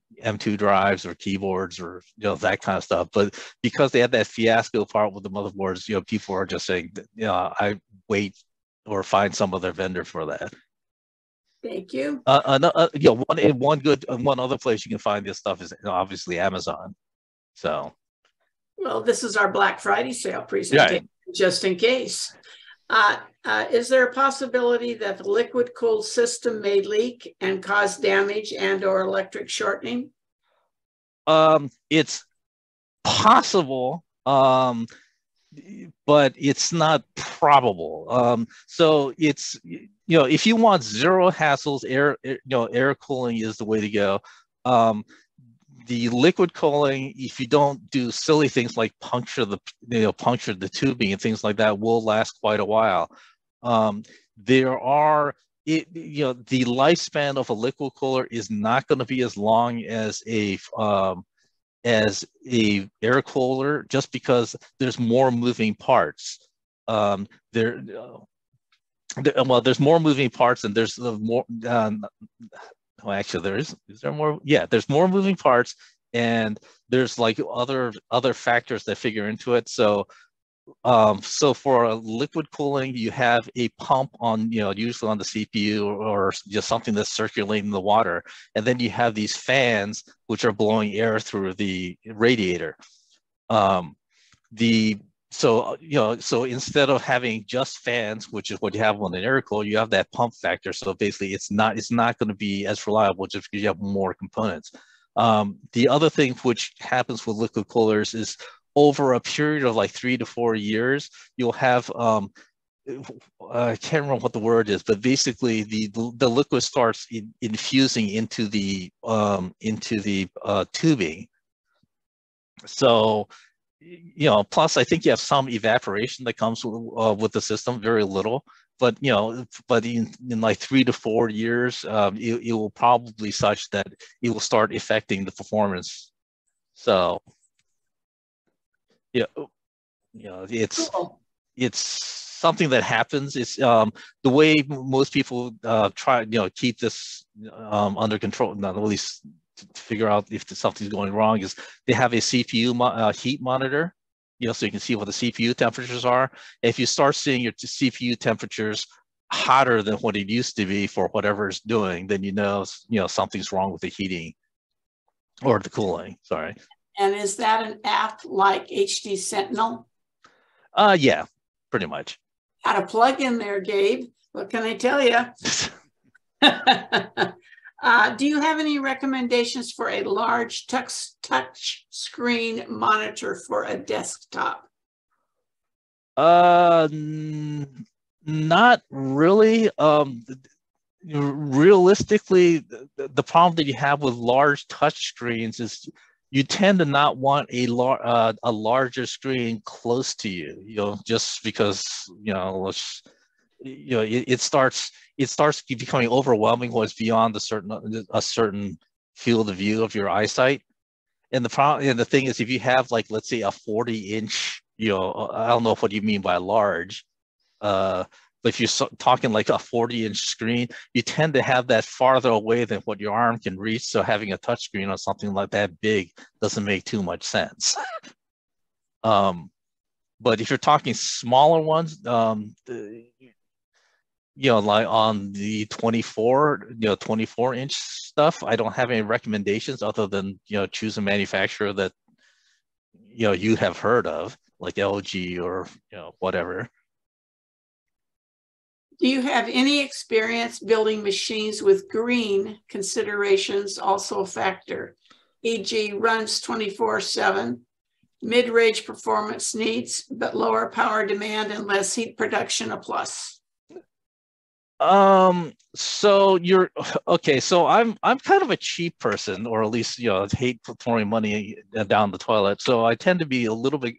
drives or keyboards or that kind of stuff. But because they had that fiasco part with the motherboards, people are just saying I wait or find some other vendor for that. Thank you. One other place you can find this stuff is obviously Amazon. So, well, this is our Black Friday sale presentation, just in case. Is there a possibility that the liquid cooled system may leak and cause damage and/or electric shortening? It's possible, but it's not probable. So it's if you want zero hassles, air cooling is the way to go. the liquid cooling, if you don't do silly things like puncture the tubing and things like that, will last quite a while. The lifespan of a liquid cooler is not going to be as long as a air cooler, just because there's more moving parts. There's more moving parts, and there's more. Well, actually, is there more? Yeah, there's more moving parts, and there's like other factors that figure into it. So for a liquid cooling, you have a pump on, usually on the CPU or just something that's circulating the water. And then you have these fans, which are blowing air through the radiator. So instead of having just fans, which is what you have on an air cooler, you have that pump factor. So basically it's not going to be as reliable just because you have more components. The other thing which happens with liquid coolers is, over a period of like 3 to 4 years, you'll have, I can't remember what the word is, but basically the liquid starts infusing into the tubing. So, plus I think you have some evaporation that comes with the system, very little, but in like 3 to 4 years, it will probably such that it will start affecting the performance. So, it's something that happens. It's the way most people try, keep this under control, not at least to figure out if something's going wrong, is they have a CPU heat monitor, so you can see what the CPU temperatures are. If you start seeing your CPU temperatures hotter than what it used to be for whatever it's doing, then something's wrong with the heating or the cooling. Sorry. And is that an app like HD Sentinel? Yeah, pretty much. Got a plug in there, Gabe. What can I tell you? Do you have any recommendations for a large touch screen monitor for a desktop? Not really. Realistically, the problem that you have with large touch screens is you tend to not want a larger screen close to you, just because, it starts becoming overwhelming when it's beyond a certain field of view of your eyesight. And the thing is, if you have, like, let's say a 40-inch, I don't know what you mean by large, but if you're talking like a 40-inch screen, you tend to have that farther away than what your arm can reach. So having a touch screen on something like that big doesn't make too much sense. But if you're talking smaller ones, like on the 24-inch stuff, I don't have any recommendations other than, choose a manufacturer that, you have heard of, like LG or, whatever. Do you have any experience building machines with green considerations also a factor, e.g. runs 24/7, mid-range performance needs, but lower power demand and less heat production a plus? So you're okay. So I'm kind of a cheap person, or at least, hate throwing money down the toilet. So I tend to be a little bit,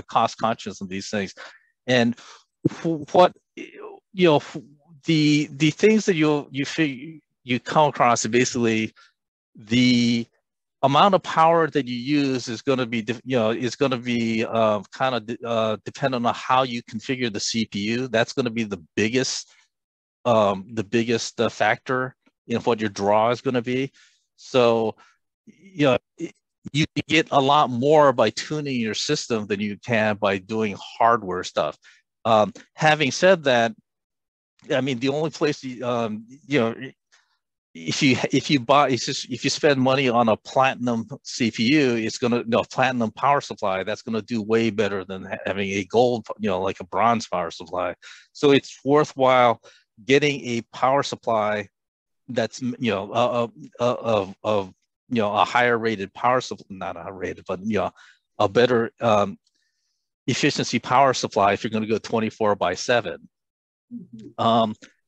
cost conscious of these things. And what, the things that you come across are basically the amount of power that you use is going to be, kind of dependent on how you configure the CPU. That's going to be the biggest factor in what your draw is going to be. So, you get a lot more by tuning your system than you can by doing hardware stuff. Having said that, I mean, the only place if you spend money on a platinum CPU, it's platinum power supply, that's gonna do way better than having a gold, like a bronze power supply. So it's worthwhile getting a power supply that's a higher rated power supply, not a rated, but a better efficiency power supply if you're going to go 24/7.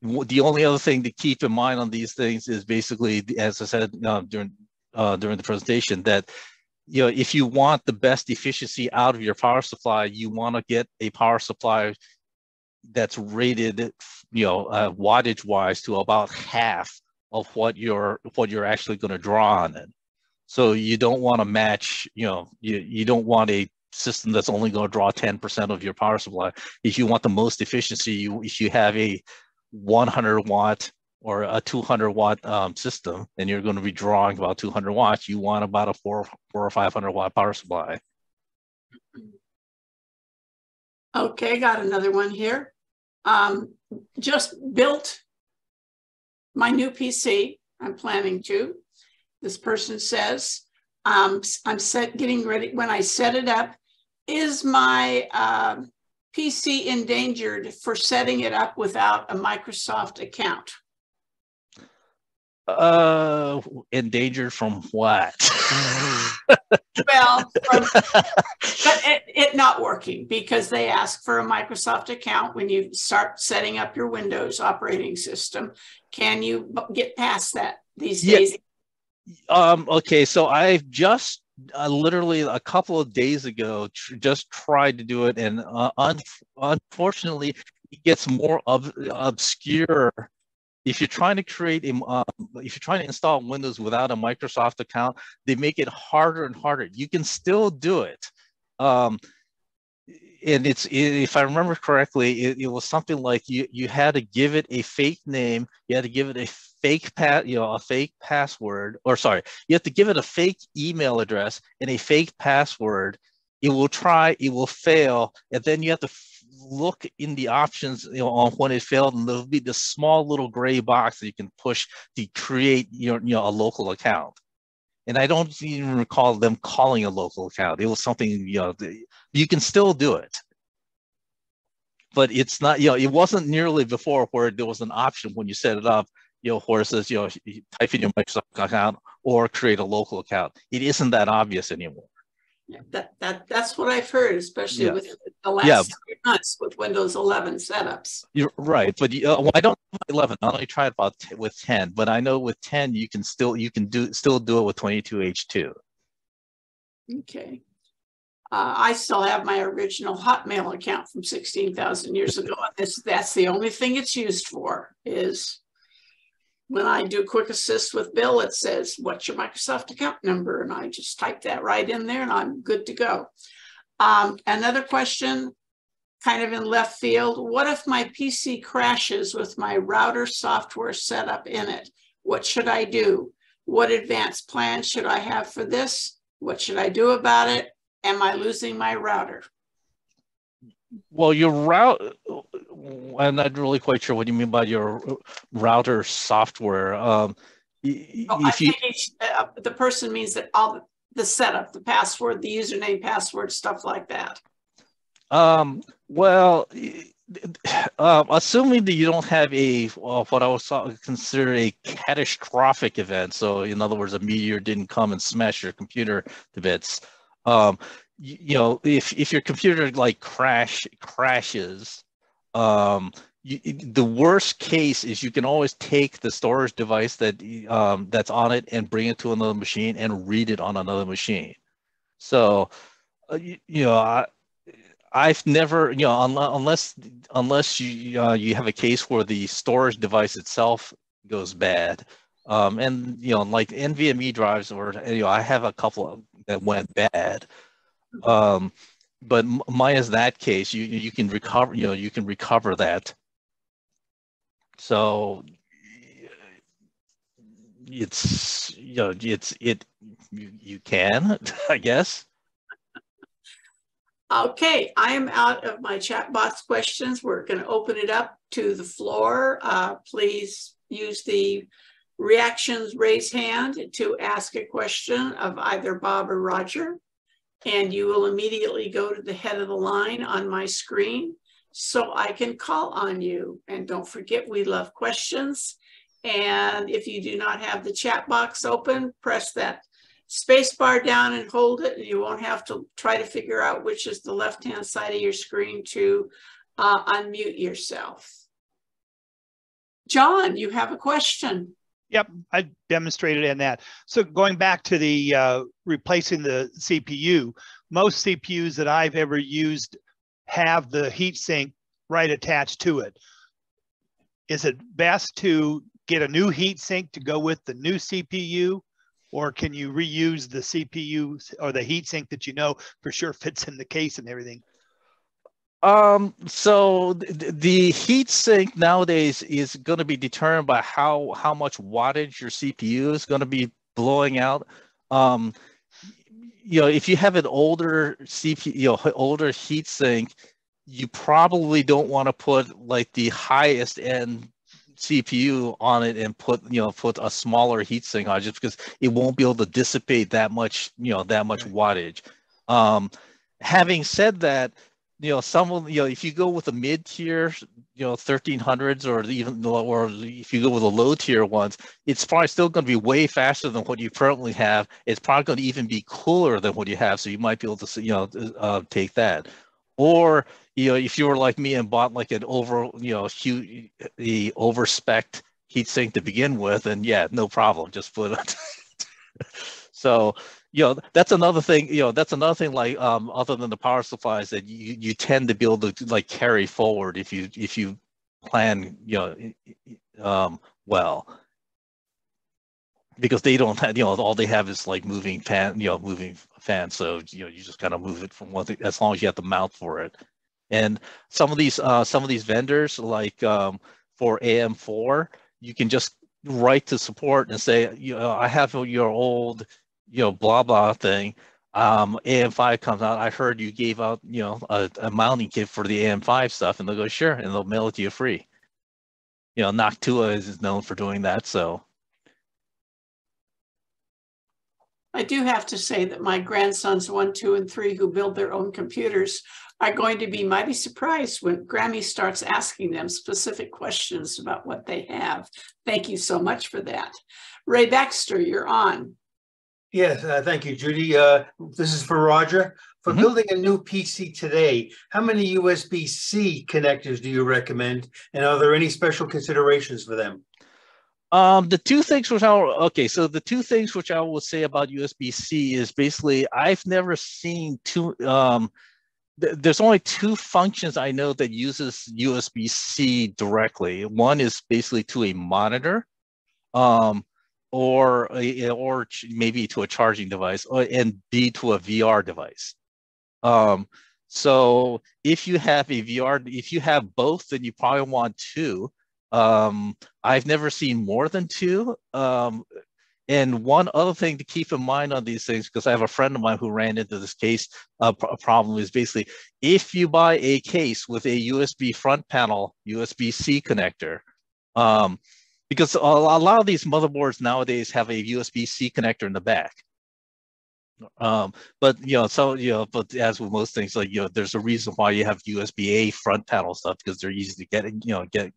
The only other thing to keep in mind on these things is basically, as I said during during the presentation that, you know, if you want the best efficiency out of your power supply, you want to get a power supply that's rated, you know, wattage wise to about half of what you're actually going to draw on it. So you don't want to match, you know, you don't want a system that's only going to draw 10% of your power supply. If you want the most efficiency, if you have a 100 watt or a 200 watt system, and you're going to be drawing about 200 watts, you want about a 400 or 500 watt power supply. Okay, got another one here. Just built my new PC. I'm planning to. This person says, I'm getting ready. When I set it up, is my PC endangered for setting it up without a Microsoft account? Endangered from what? Well, but it not working because they ask for a Microsoft account when you start setting up your Windows operating system. Can you get past that these days? Okay, so I've just literally a couple of days ago just tried to do it, and unfortunately, it gets more obscure. If you're trying to create if you're trying to install Windows without a Microsoft account, they make it harder and harder. You can still do it, and if I remember correctly, it was something like you had to give it a fake name, you had to give it a fake a fake password, or sorry, you have to give it a fake email address and a fake password. It will try, it will fail, and then you have to look in the options, you know, on when it failed, and there'll be this small little gray box that you can push to create your, you know, a local account. And I don't even recall them calling a local account. It was something, you know, you can still do it, but it's not, you know, it wasn't nearly before where there was an option when you set it up, you know, where it says, you know, you type in your Microsoft account or create a local account. It isn't that obvious anymore. Yeah, that's what I've heard, especially with the last 3 months with Windows 11 setups. You're right, but well, I don't have 11. I only tried about with 10, but I know with 10 you can still do it with 22H2. Okay, I still have my original Hotmail account from 16,000 years ago. That's the only thing it's used for. Is when I do quick assist with Bill, it says, what's your Microsoft account number? And I just type that right in there and I'm good to go. Another question, kind of in left field. What if my PC crashes with my router software set up in it? What should I do? What advanced plan should I have for this? What should I do about it? Am I losing my router? Well, your router, I'm not really quite sure what you mean by your router software. The person means that all the setup, the password, the username, password, stuff like that. Well, assuming that you don't have a what I would consider a catastrophic event, so in other words, a meteor didn't come and smash your computer to bits. You know, if your computer like crashes, the worst case is you can always take the storage device that that's on it and bring it to another machine and read it on another machine. So, you know, I've never, you know, unless you have a case where the storage device itself goes bad, and you know, like NVMe drives, or you know, I have a couple that went bad. But mine is that case. You can recover, you know, you can recover that. So it's, you know, you can, I guess. Okay, I am out of my chat box questions. We're going to open it up to the floor. Please use the reactions raise hand to ask a question of either Bob or Roger, and you will immediately go to the head of the line on my screen so I can call on you. And don't forget, we love questions. And if you do not have the chat box open, press that space bar down and hold it, and you won't have to try to figure out which is the left-hand side of your screen to unmute yourself. John, you have a question. Yep, I demonstrated in that. So going back to the replacing the CPU, most CPUs that I've ever used have the heatsink right attached to it. Is it best to get a new heatsink to go with the new CPU, or can you reuse the CPU or the heatsink that you know for sure fits in the case and everything? So the heat sink nowadays is going to be determined by how much wattage your CPU is going to be blowing out. If you have an older CPU, older heat sink, you probably don't want to put like the highest end CPU on it and put a smaller heat sink on it, just because it won't be able to dissipate that much wattage. Having said that, some of if you go with a mid-tier 1300s, or if you go with the low-tier ones, it's probably still going to be way faster than what you currently have. It's probably going to even be cooler than what you have, so you might be able to take that. Or if you were like me and bought like an huge, the over-spec'd heatsink to begin with, and yeah, no problem, just put it. So that's another thing. That's another thing. Like other than the power supplies, that you tend to be able to like carry forward if you plan well, because they don't have all they have is like moving fan. So you just kind of move it from one thing, as long as you have the mount for it. And some of these vendors, like for AM4, you can just write to support and say, I have your old blah blah thing. AM5 comes out. I heard you gave out a mounting kit for the AM5 stuff, and they'll go, sure, and they'll mail it to you free. Noctua is known for doing that. So I do have to say that my grandsons 1, 2, and 3, who build their own computers, are going to be mighty surprised when Grammy starts asking them specific questions about what they have. Thank you so much for that. Ray Baxter, you're on. Yes, thank you, Judy. This is for Roger. For building a new PC today, how many USB-C connectors do you recommend? And are there any special considerations for them? The two things which the two things which I will say about USB-C is basically I've never seen two. There's only two functions I know that uses USB-C directly. One is basically to a monitor, or maybe to a charging device, and B, to a VR device. So if you have a VR, if you have both, then you probably want two. I've never seen more than two. And one other thing to keep in mind on these things, because I have a friend of mine who ran into this case problem, is basically if you buy a case with a USB front panel USB-C connector, because a lot of these motherboards nowadays have a USB-C connector in the back. But as with most things, like there's a reason why you have USB-A front panel stuff, because they're easy to get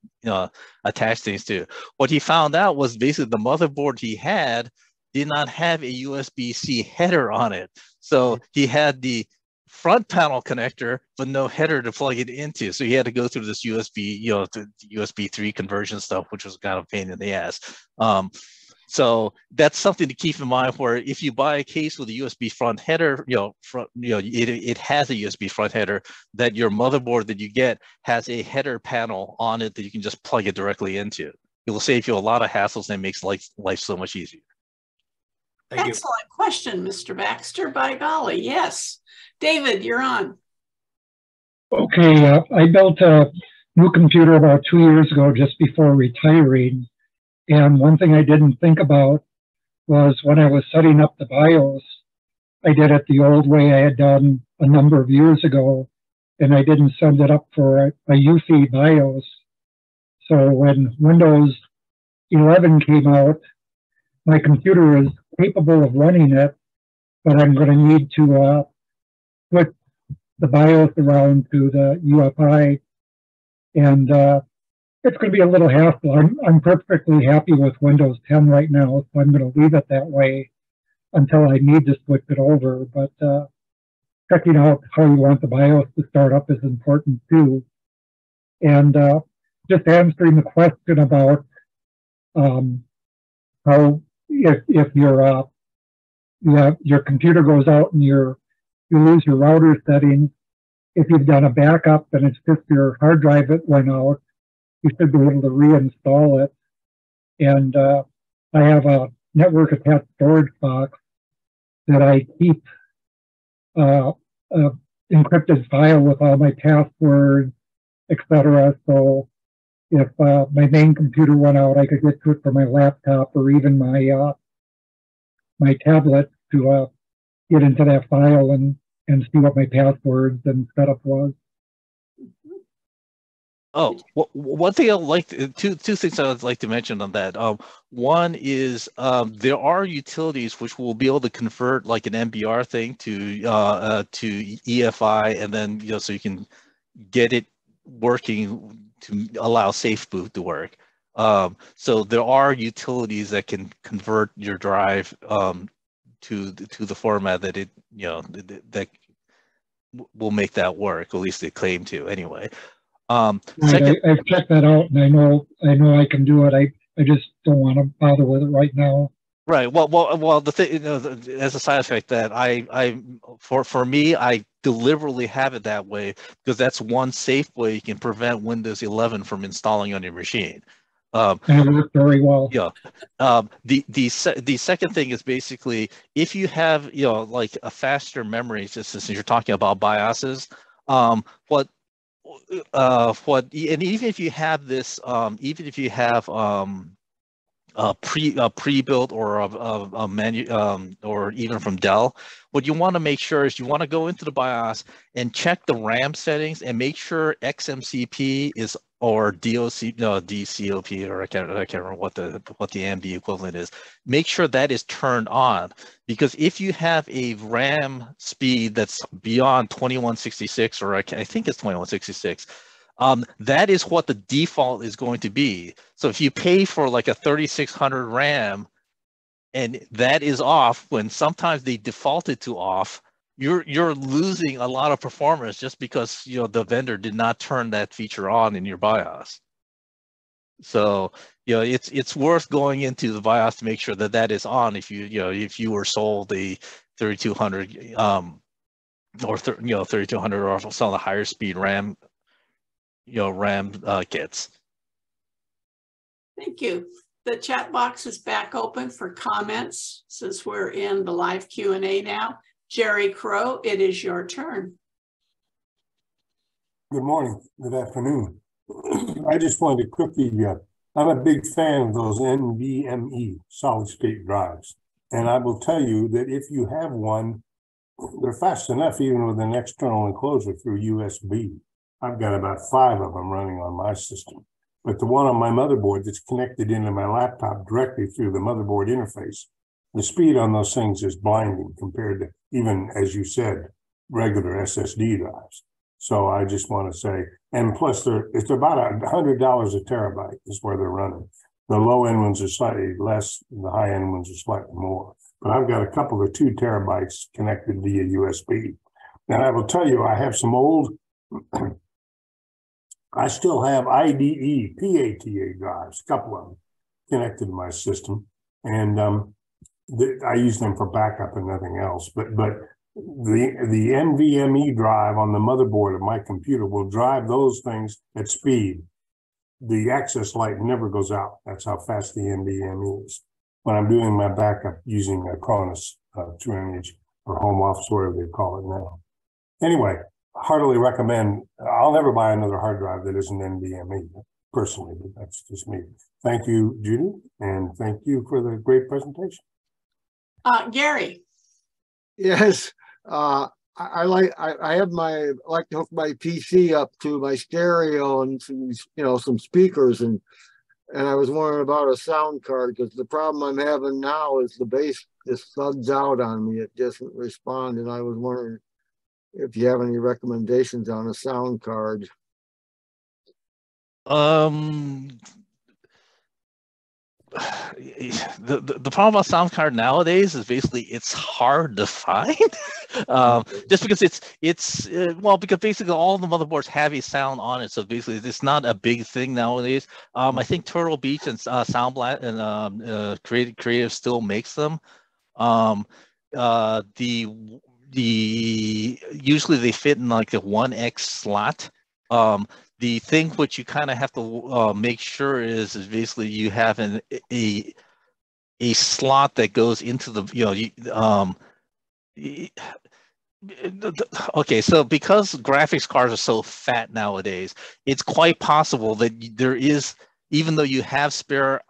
attached things to. What he found out was basically the motherboard he had did not have a USB-C header on it, so he had the front panel connector but no header to plug it into. So he had to go through this USB, to USB 3 conversion stuff, which was kind of a pain in the ass. So that's something to keep in mind, where if you buy a case with a USB front header, it has a USB front header, that your motherboard that you get has a header panel on it that you can just plug it directly into. It will save you a lot of hassles and makes life so much easier. Thank you. Excellent question, Mr. Baxter. By golly, yes. David, you're on. Okay, I built a new computer about 2 years ago, just before retiring. And one thing I didn't think about was when I was setting up the BIOS, I did it the old way I had done a number of years ago, and I didn't send it up for a UEFI BIOS. So when Windows 11 came out, my computer is capable of running it, but I'm going to need to put the BIOS around to the UEFI, and it's going to be a little hassle. I'm perfectly happy with Windows 10 right now, so I'm going to leave it that way until I need to switch it over. But checking out how you want the BIOS to start up is important too. And just answering the question about how if your computer goes out and you lose your router settings, if you've done a backup and it's just your hard drive that went out, you should be able to reinstall it. And I have a network attached storage box that I keep an encrypted file with all my passwords, etc. So if my main computer went out, I could get to it from my laptop or even my my tablet to get into that file and see what my passwords and setup was. Oh, one thing I'd like two things I'd like to mention on that. One is there are utilities which will be able to convert like an MBR thing to EFI, and then so you can get it working to allow safe boot to work. So there are utilities that can convert your drive to the format that it that will make that work. At least they claim to, anyway. Right, I've checked that out, and I know I can do it. I just don't want to bother with it right now. Right. Well. The thing, as a side effect, that for me, I deliberately have it that way because that's one safe way you can prevent Windows 11 from installing on your machine. And it worked very well. Yeah. The second thing is basically if you have like a faster memory, just since you're talking about BIOSes, and even if you have this, even if you have pre-built or a menu or even from Dell, what you want to make sure is you want to go into the BIOS and check the RAM settings and make sure XMCP is or DCOP, or I can't remember what the AMD equivalent is. Make sure that is turned on, because if you have a RAM speed that's beyond 2166, or I think it's 2166, that is what the default is going to be. So if you pay for like a 3600 RAM and that is off, when sometimes they default it to off, you're losing a lot of performance just because the vendor did not turn that feature on in your BIOS. So it's worth going into the BIOS to make sure that that is on if you were sold a 3200 or 3200 or some of the higher speed RAM RAM kits. Thank you. The chat box is back open for comments since we're in the live Q&A now. Jerry Crow, it is your turn. Good morning, good afternoon. I just wanted to quickly, I'm a big fan of those NVMe solid state drives. And I will tell you that if you have one, they're fast enough even with an external enclosure through USB. I've got about 5 of them running on my system. But the one on my motherboard that's connected into my laptop directly through the motherboard interface, the speed on those things is blinding compared to even, as you said, regular SSD drives. So I just want to say, and plus it's about $100 a terabyte is where they're running. The low end ones are slightly less, and the high end ones are slightly more. But I've got a couple of 2 terabytes connected via USB. And I will tell you, I have some old, I still have IDE PATA drives, a couple of them connected to my system. And I use them for backup and nothing else. But the NVMe drive on the motherboard of my computer will drive those things at speed. The access light never goes out. That's how fast the NVMe is. When I'm doing my backup using a Cronus True Image or Home Office, whatever they call it now. Anyway, heartily recommend. I'll never buy another hard drive that isn't NVMe personally, but that's just me. Thank you, Judy, and thank you for the great presentation. Gary. Yes, I like to hook my PC up to my stereo and some speakers, and I was wondering about a sound card, because the problem I'm having now is the bass just thuds out on me. It doesn't respond, and I was wondering if you have any recommendations on a sound card. the problem about sound card nowadays is basically it's hard to find, just because because basically all the motherboards have a sound on it, so basically it's not a big thing nowadays. I think Turtle Beach and Sound Blast and Creative still makes them. Usually they fit in like the 1X slot. The thing which you kind of have to make sure is basically you have a slot that goes into the okay, so because graphics cards are so fat nowadays, it's quite possible that there is, even though you have spare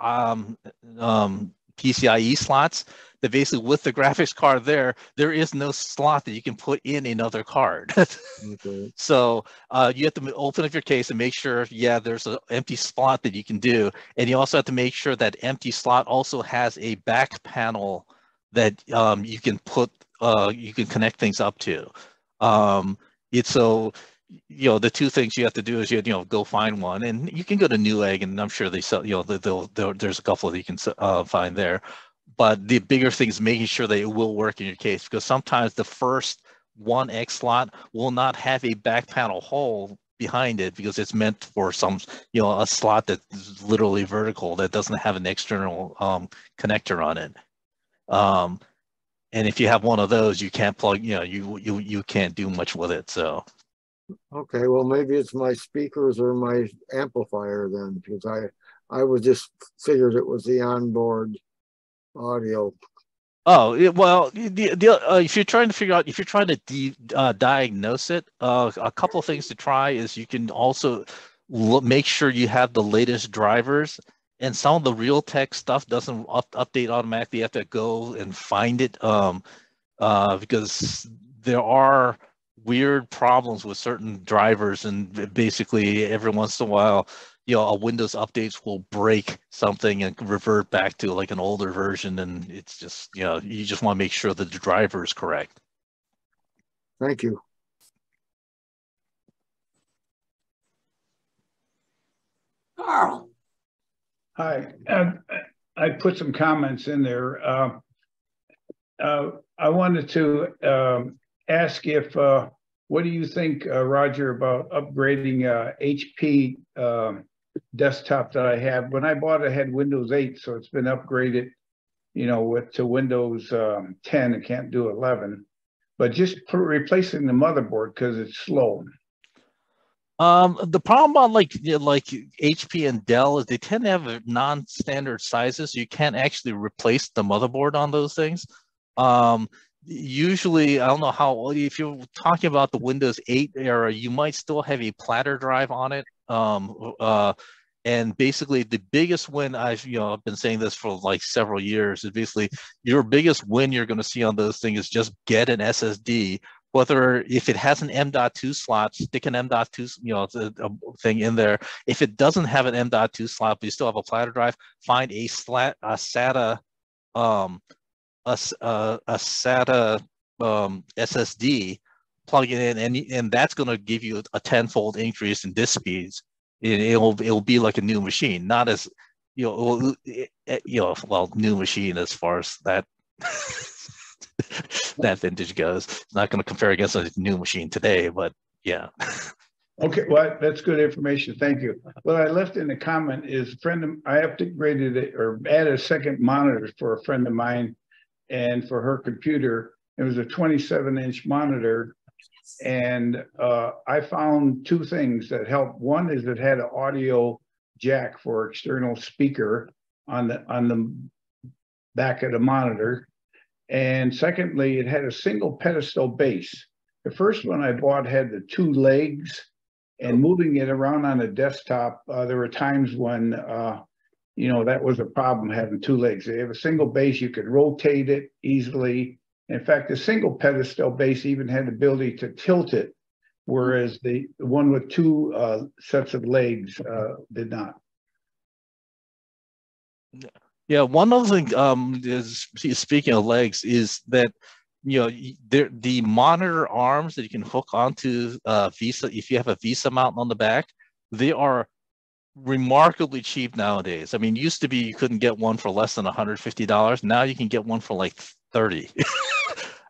PCIe slots, that basically with the graphics card there is no slot that you can put in another card. Okay. So you have to open up your case and make sure, yeah, there's an empty slot that you can do. And you also have to make sure that empty slot also has a back panel that you can put, you can connect things up to. It's so, the two things you have to do is go find one, and you can go to Newegg, and I'm sure they sell, there's a couple that you can find there. But the bigger thing is making sure that it will work in your case, because sometimes the first 1X slot will not have a back panel hole behind it because it's meant for some, a slot that's literally vertical that doesn't have an external connector on it. And if you have one of those, you can't plug, you can't do much with it. So. Okay, well, maybe it's my speakers or my amplifier then, because I was just figured it was the onboard audio. Oh, well, if you're trying to figure out, if you're trying to diagnose it, a couple of things to try is you can also make sure you have the latest drivers, and some of the Realtek stuff doesn't update automatically. You have to go and find it because there are weird problems with certain drivers, and basically every once in a while, a Windows updates will break something and revert back to like an older version, and it's just, you just want to make sure that the driver is correct. Thank you. Carl. Hi, I put some comments in there. I wanted to ask if, what do you think, Roger, about upgrading HP desktop that I have? When I bought it, I had Windows 8, so it's been upgraded, to Windows 10. It can't do 11, but just replacing the motherboard because it's slow. The problem on like HP and Dell is they tend to have non-standard sizes, so you can't actually replace the motherboard on those things. Usually, I don't know how, if you're talking about the Windows 8 era, you might still have a platter drive on it. And basically the biggest win, I've been saying this for like several years, is basically your biggest win you're going to see on those things is just get an SSD. Whether if it has an M.2 slot, stick an M.2 thing in there. If it doesn't have an M.2 slot, but you still have a platter drive, find a SATA SSD, plug it in, and that's going to give you a 10-fold increase in disk speeds. It'll be like a new machine, not as new machine as far as that. That vintage goes. It's not going to compare against a new machine today, but yeah. Okay, well, that's good information. Thank you. What I left in the comment is I upgraded it or added a second monitor for a friend of mine and for her computer. It was a 27-inch monitor, and I found two things that helped. One is it had an audio jack for external speaker on the back of the monitor. And secondly, it had a single pedestal base. The first one I bought had the two legs, and moving it around on a desktop, there were times when, that was a problem having two legs. They have a single base, you could rotate it easily. In fact, the single pedestal base even had the ability to tilt it, whereas the one with two sets of legs did not. Yeah, one other thing is, speaking of legs, is that the monitor arms that you can hook onto VESA, if you have a VESA mount on the back, they are remarkably cheap nowadays. I mean, used to be you couldn't get one for less than $150. Now you can get one for like 30.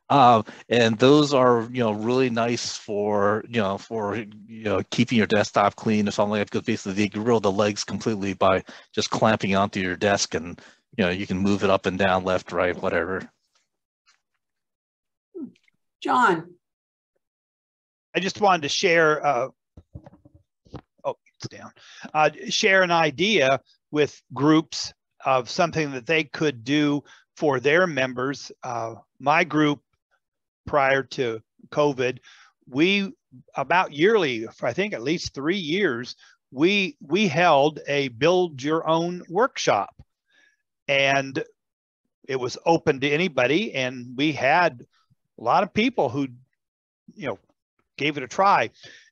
And those are, really nice for, keeping your desktop clean or something like that, because basically they grill the legs completely by just clamping onto your desk, and, you can move it up and down, left, right, whatever. John. I just wanted to share, it's down, share an idea with groups of something that they could do for their members. My group, prior to COVID, we about yearly, for I think at least 3 years, we held a build your own workshop, and it was open to anybody. And we had a lot of people who, gave it a try,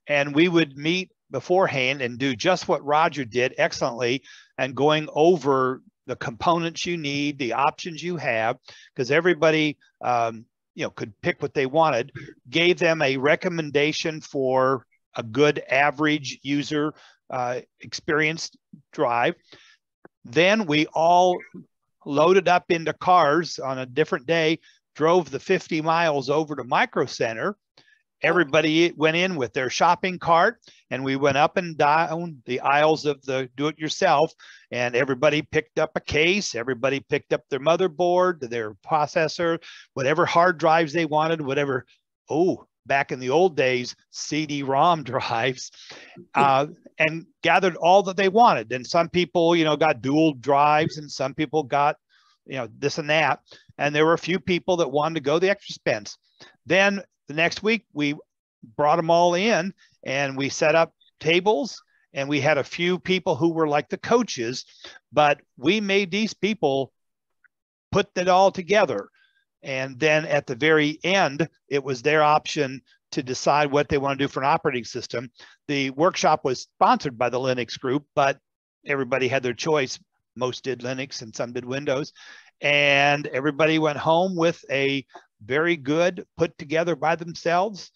and we would meet beforehand and do just what Roger did excellently, and going over the components you need, the options you have, because everybody, could pick what they wanted, gave them a recommendation for a good average user experience drive. Then we all loaded up into cars on a different day, drove the 50 miles over to Micro Center. Everybody went in with their shopping cart, and we went up and down the aisles of the do-it-yourself, and everybody picked up a case. Everybody picked up their motherboard, their processor, whatever hard drives they wanted, whatever. Back in the old days, CD-ROM drives, and gathered all that they wanted. And some people, got dual drives, and some people got, this and that. And there were a few people that wanted to go the extra expense. Then the next week, we brought them all in, and we set up tables, and we had a few people who were like the coaches, but we made these people put it all together. And then at the very end, it was their option to decide what they want to do for an operating system. The workshop was sponsored by the Linux group, but everybody had their choice. Most did Linux and some did Windows. And everybody went home with a very good, put together by themselves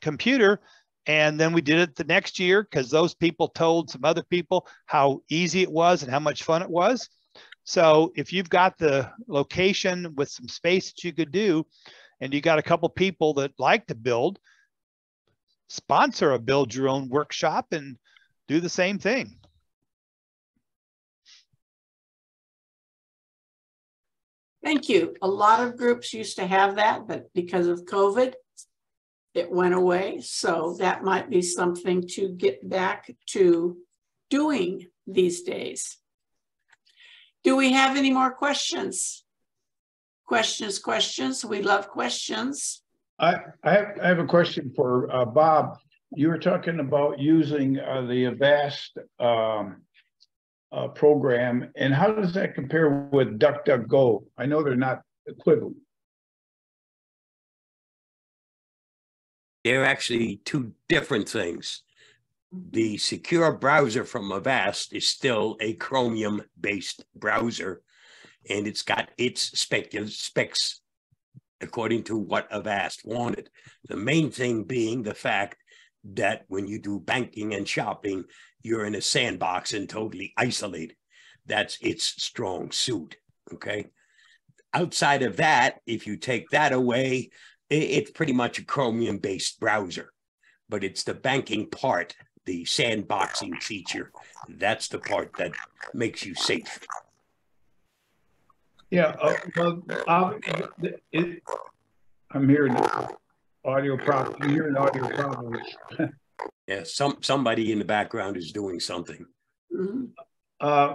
computer. And then we did it the next year, because those people told some other people how easy it was and how much fun it was. So if you've got the location with some space that you could do, and you got a couple people that like to build, sponsor a build your own workshop and do the same thing. Thank you. A lot of groups used to have that, but because of COVID, it went away. So that might be something to get back to doing these days. Do we have any more questions? Questions. We love questions. I have a question for Bob. You were talking about using the Avast program, and how does that compare with DuckDuckGo? I know they're not equivalent. They're actually two different things. The secure browser from Avast is still a Chromium-based browser, and it's got its specs according to what Avast wanted. The main thing being the fact that when you do banking and shopping, you're in a sandbox and totally isolated. That's its strong suit, okay? Outside of that, if you take that away, it's pretty much a Chromium-based browser, but it's the banking part, the sandboxing feature, that's the part that makes you safe. Yeah, I'm hearing audio problems. I'm hearing audio problems. Yeah, somebody in the background is doing something. Mm-hmm.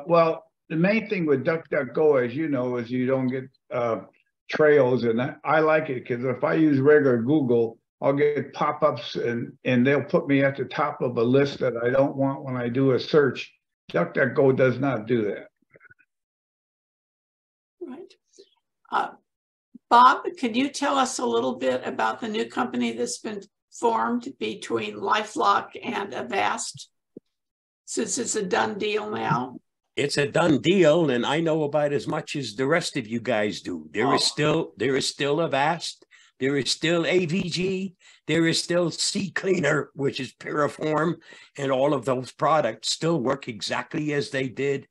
Well, the main thing with DuckDuckGo, as you know, is you don't get trails, and I like it because if I use regular Google, I'll get pop-ups and they'll put me at the top of a list that I don't want when I do a search. DuckDuckGo does not do that. Right. Bob, could you tell us a little bit about the new company that's been formed between LifeLock and Avast, since it's a done deal now? It's a done deal, and I know about as much as the rest of you guys do. There is still Avast. There is still AVG. There is still C Cleaner, which is Piriform, and all of those products still work exactly as they did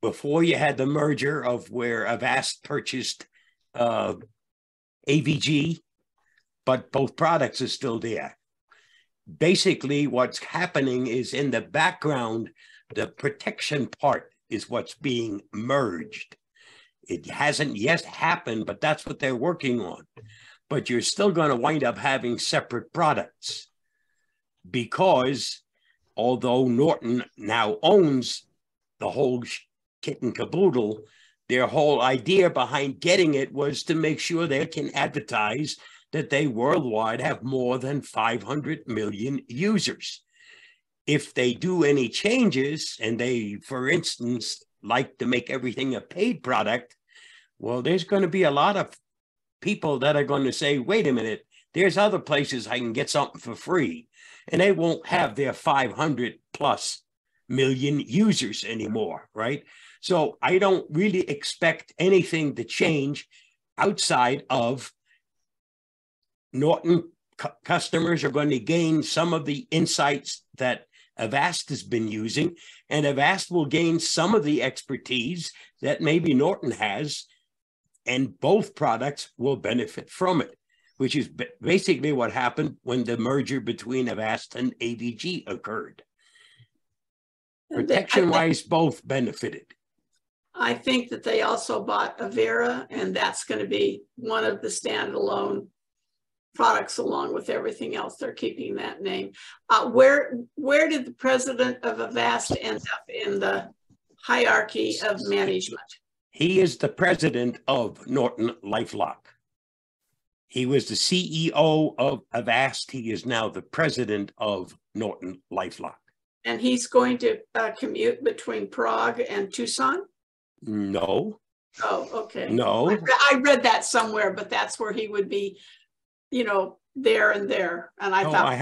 before you had the merger of where Avast purchased AVG, but both products are still there. Basically, what's happening is in the background, the protection part is what's being merged. It hasn't yet happened, but that's what they're working on. But you're still going to wind up having separate products because although Norton now owns the whole kit and caboodle, their whole idea behind getting it was to make sure they can advertise that they worldwide have more than 500 million users. If they do any changes and they, for instance, like to make everything a paid product, well, there's going to be a lot of people that are going to say, wait a minute, there's other places I can get something for free. And they won't have their 500 plus million users anymore, right? So I don't really expect anything to change outside of Norton customers are going to gain some of the insights that Avast has been using, and Avast will gain some of the expertise that maybe Norton has, and both products will benefit from it, which is basically what happened when the merger between Avast and AVG occurred. Protection-wise, both benefited. I think that they also bought Avera, and that's going to be one of the standalone products along with everything else. They're keeping that name. Where did the president of Avast end up in the hierarchy of management? He is the president of Norton LifeLock. He was the CEO of Avast. He is now the president of Norton LifeLock. And he's going to commute between Prague and Tucson? No. Oh, okay. No. I read that somewhere, but that's where he would be, you know, there and there. And I thought I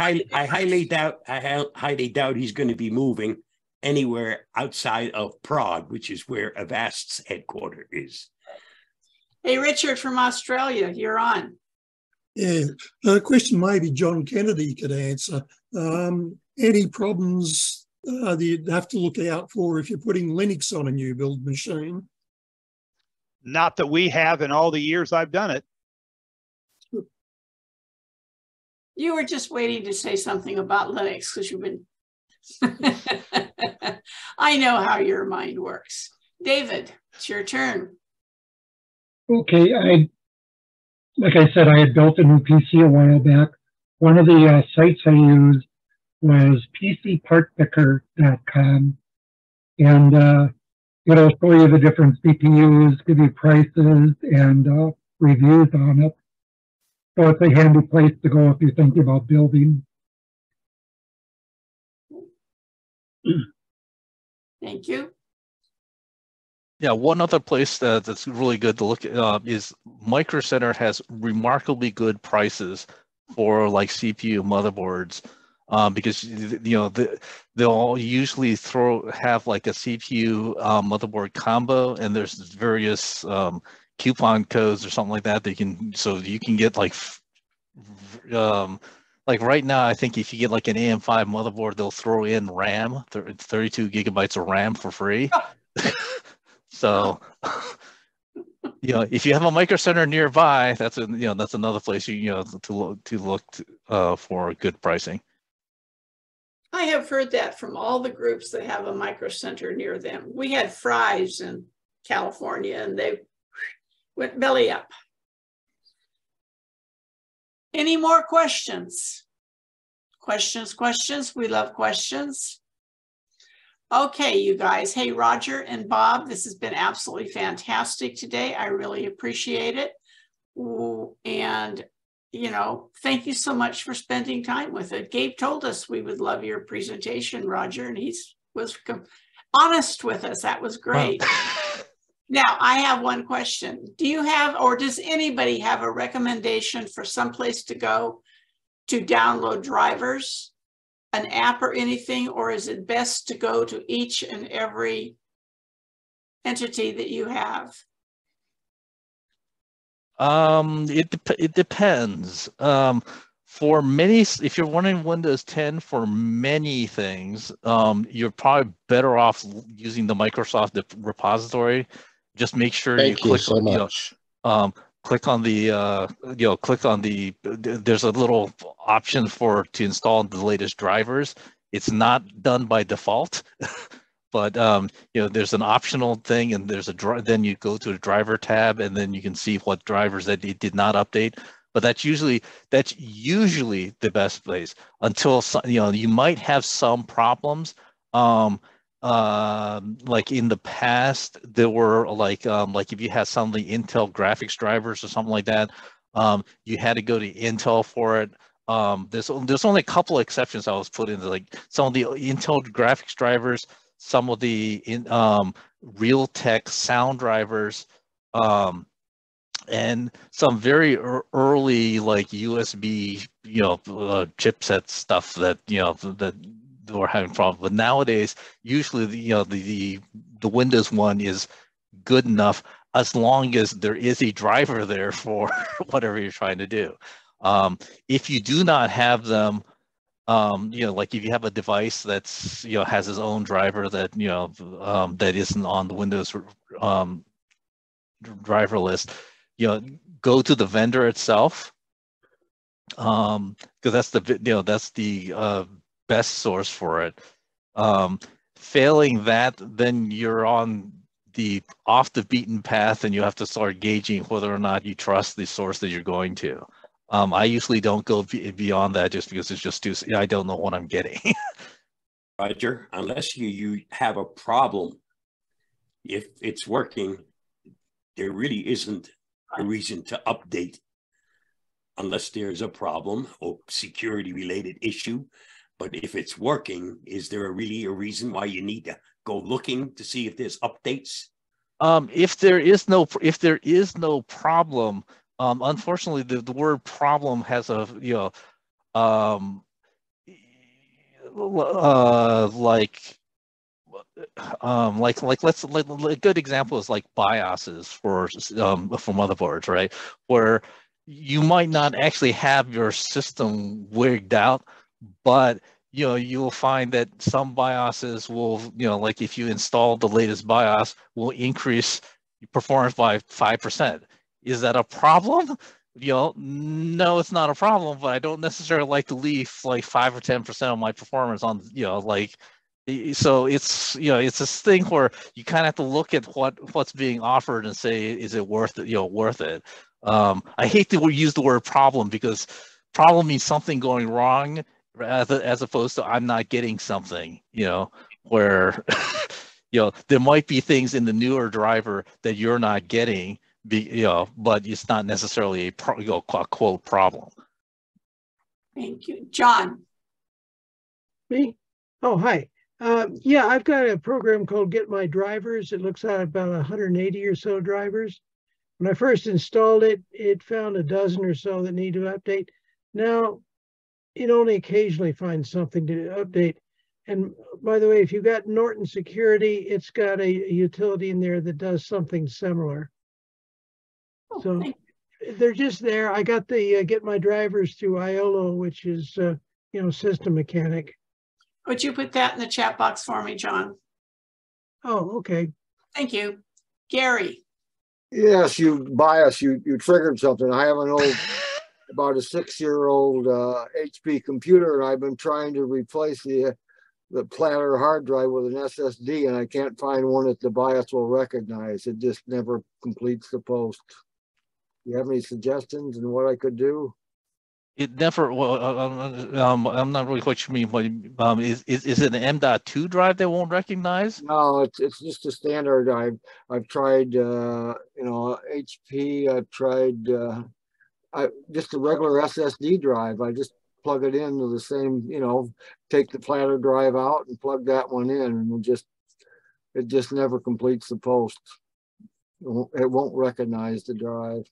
highly doubt he's going to be moving anywhere outside of Prague, which is where Avast's headquarters is. Hey, Richard from Australia, you're on. Yeah, the question maybe John Kennedy could answer. Any problems that you'd have to look out for if you're putting Linux on a new build machine? Not that we have in all the years I've done it. You were just waiting to say something about Linux because you've been... I know how your mind works. David, it's your turn. Okay, like I said, I had built a new PC a while back. One of the sites I used was PCPartPicker.com, and it'll show you the different CPUs, give you prices and reviews on it. So it's a handy place to go if you're thinking about building. Thank you. Yeah, one other place that's really good to look at is Micro Center has remarkably good prices for like CPU motherboards because you know they'll usually have like a CPU motherboard combo, and there's various coupon codes or something like that you can get like right now I think if you get like an AM5 motherboard, they'll throw in RAM, 32 gigabytes of RAM for free. So, you know, if you have a Micro Center nearby, that's another place to look for good pricing. I have heard that from all the groups that have a Micro Center near them. We had Fry's in California, and they went belly up. Any more questions? Questions. We love questions. Okay, you guys. Hey, Roger and Bob, this has been absolutely fantastic today. I really appreciate it. And, you know, thank you so much for spending time with it. Gabe told us we would love your presentation, Roger, and he was honest with us. That was great. Wow. Now, I have one question. Do you have, or does anybody have a recommendation for someplace to go to download drivers, an app or anything, or is it best to go to each and every entity that you have? It depends. For many, if you're running Windows 10 for many things, you're probably better off using the Microsoft repository. Just make sure you click so much. Click on the click on the. There's a little option to install the latest drivers. It's not done by default. But there's an optional thing, and there's then you go to a driver tab, and then you can see what drivers that it did not update. But that's usually the best place until you might have some problems. Like in the past, there were like if you had some of the Intel graphics drivers or something like that, you had to go to Intel for it. There's only a couple of exceptions I was put into, like some of the Intel graphics drivers, some of the Realtek sound drivers, and some very early like USB chipset stuff that that we're having problems. But nowadays, usually the Windows one is good enough as long as there is a driver there for whatever you're trying to do. If you do not have them, like if you have a device that's has its own driver that that isn't on the Windows driver list, go to the vendor itself, because that's the best source for it. Failing that, then you're off the beaten path, and you have to start gauging whether or not you trust the source that you're going to. I usually don't go beyond that just because it's just I don't know what I'm getting. Roger, unless you have a problem, if it's working, there really isn't a reason to update unless there's a problem or security related issue. But if it's working, is there really a reason why you need to go looking to see if there's updates? If there is no problem, unfortunately, the word problem has a a good example is like BIOSes for motherboards, right? Where you might not actually have your system wigged out, but you'll find that some BIOSes will, like if you install the latest BIOS, will increase performance by 5%. Is that a problem? No, it's not a problem, but I don't necessarily like to leave like 5 or 10% of my performance on, so it's it's this thing where you kind of have to look at what's being offered and say, is it worth it? I hate to use the word problem, because problem means something going wrong, as opposed to I'm not getting something, where there might be things in the newer driver that you're not getting, but it's not necessarily a quote problem. Thank you. John. Me? Oh, hi. Yeah, I've got a program called Get My Drivers. It looks at about 180 or so drivers. When I first installed it, it found a dozen or so that need to update. Now, it only occasionally finds something to update. And by the way, if you've got Norton Security, it's got a utility in there that does something similar. So they're just there. I got the Get My Drivers through IOLO, which is, System Mechanic. Would you put that in the chat box for me, John? Oh, okay. Thank you. Gary. Yes, you triggered something. I have about a 6-year-old HP computer, and I've been trying to replace the platter hard drive with an SSD, and I can't find one that the BIOS will recognize. It just never completes the post. Do you have any suggestions on what I could do? It never. Well, I'm not really quite sure. Is it an M.2 drive that won't recognize? No, it's just a standard. I've tried HP. I've tried just a regular SSD drive. I just plug it into the same. Take the platter drive out and plug that one in, and it just never completes the post. It won't recognize the drive.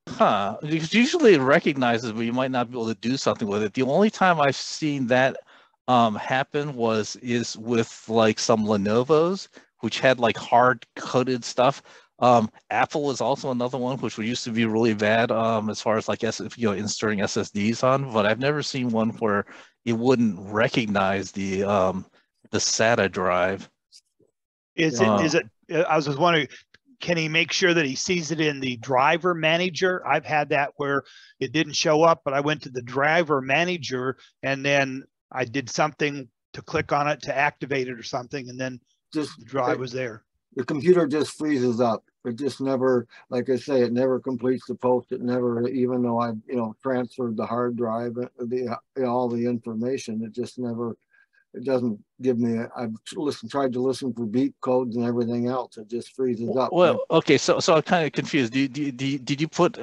Huh? Because usually it recognizes, but you might not be able to do something with it. The only time I've seen that happen is with like some Lenovo's, which had like hard coded stuff. Apple is also another one, which used to be really bad as far as like inserting SSDs on, but I've never seen one where it wouldn't recognize the SATA drive. Is it? I was just wondering, can he make sure that he sees it in the driver manager? I've had that where it didn't show up, but I went to the driver manager and then I did something to click on it to activate it or something, and then just the drive was there. The computer just freezes up. It just never, like I say, it never completes the post. It never, even though I, transferred the hard drive, all the information, it just never, it doesn't give me, I've tried to listen for beep codes and everything else. It just freezes up. Well, okay, so I'm kind of confused. Did you put,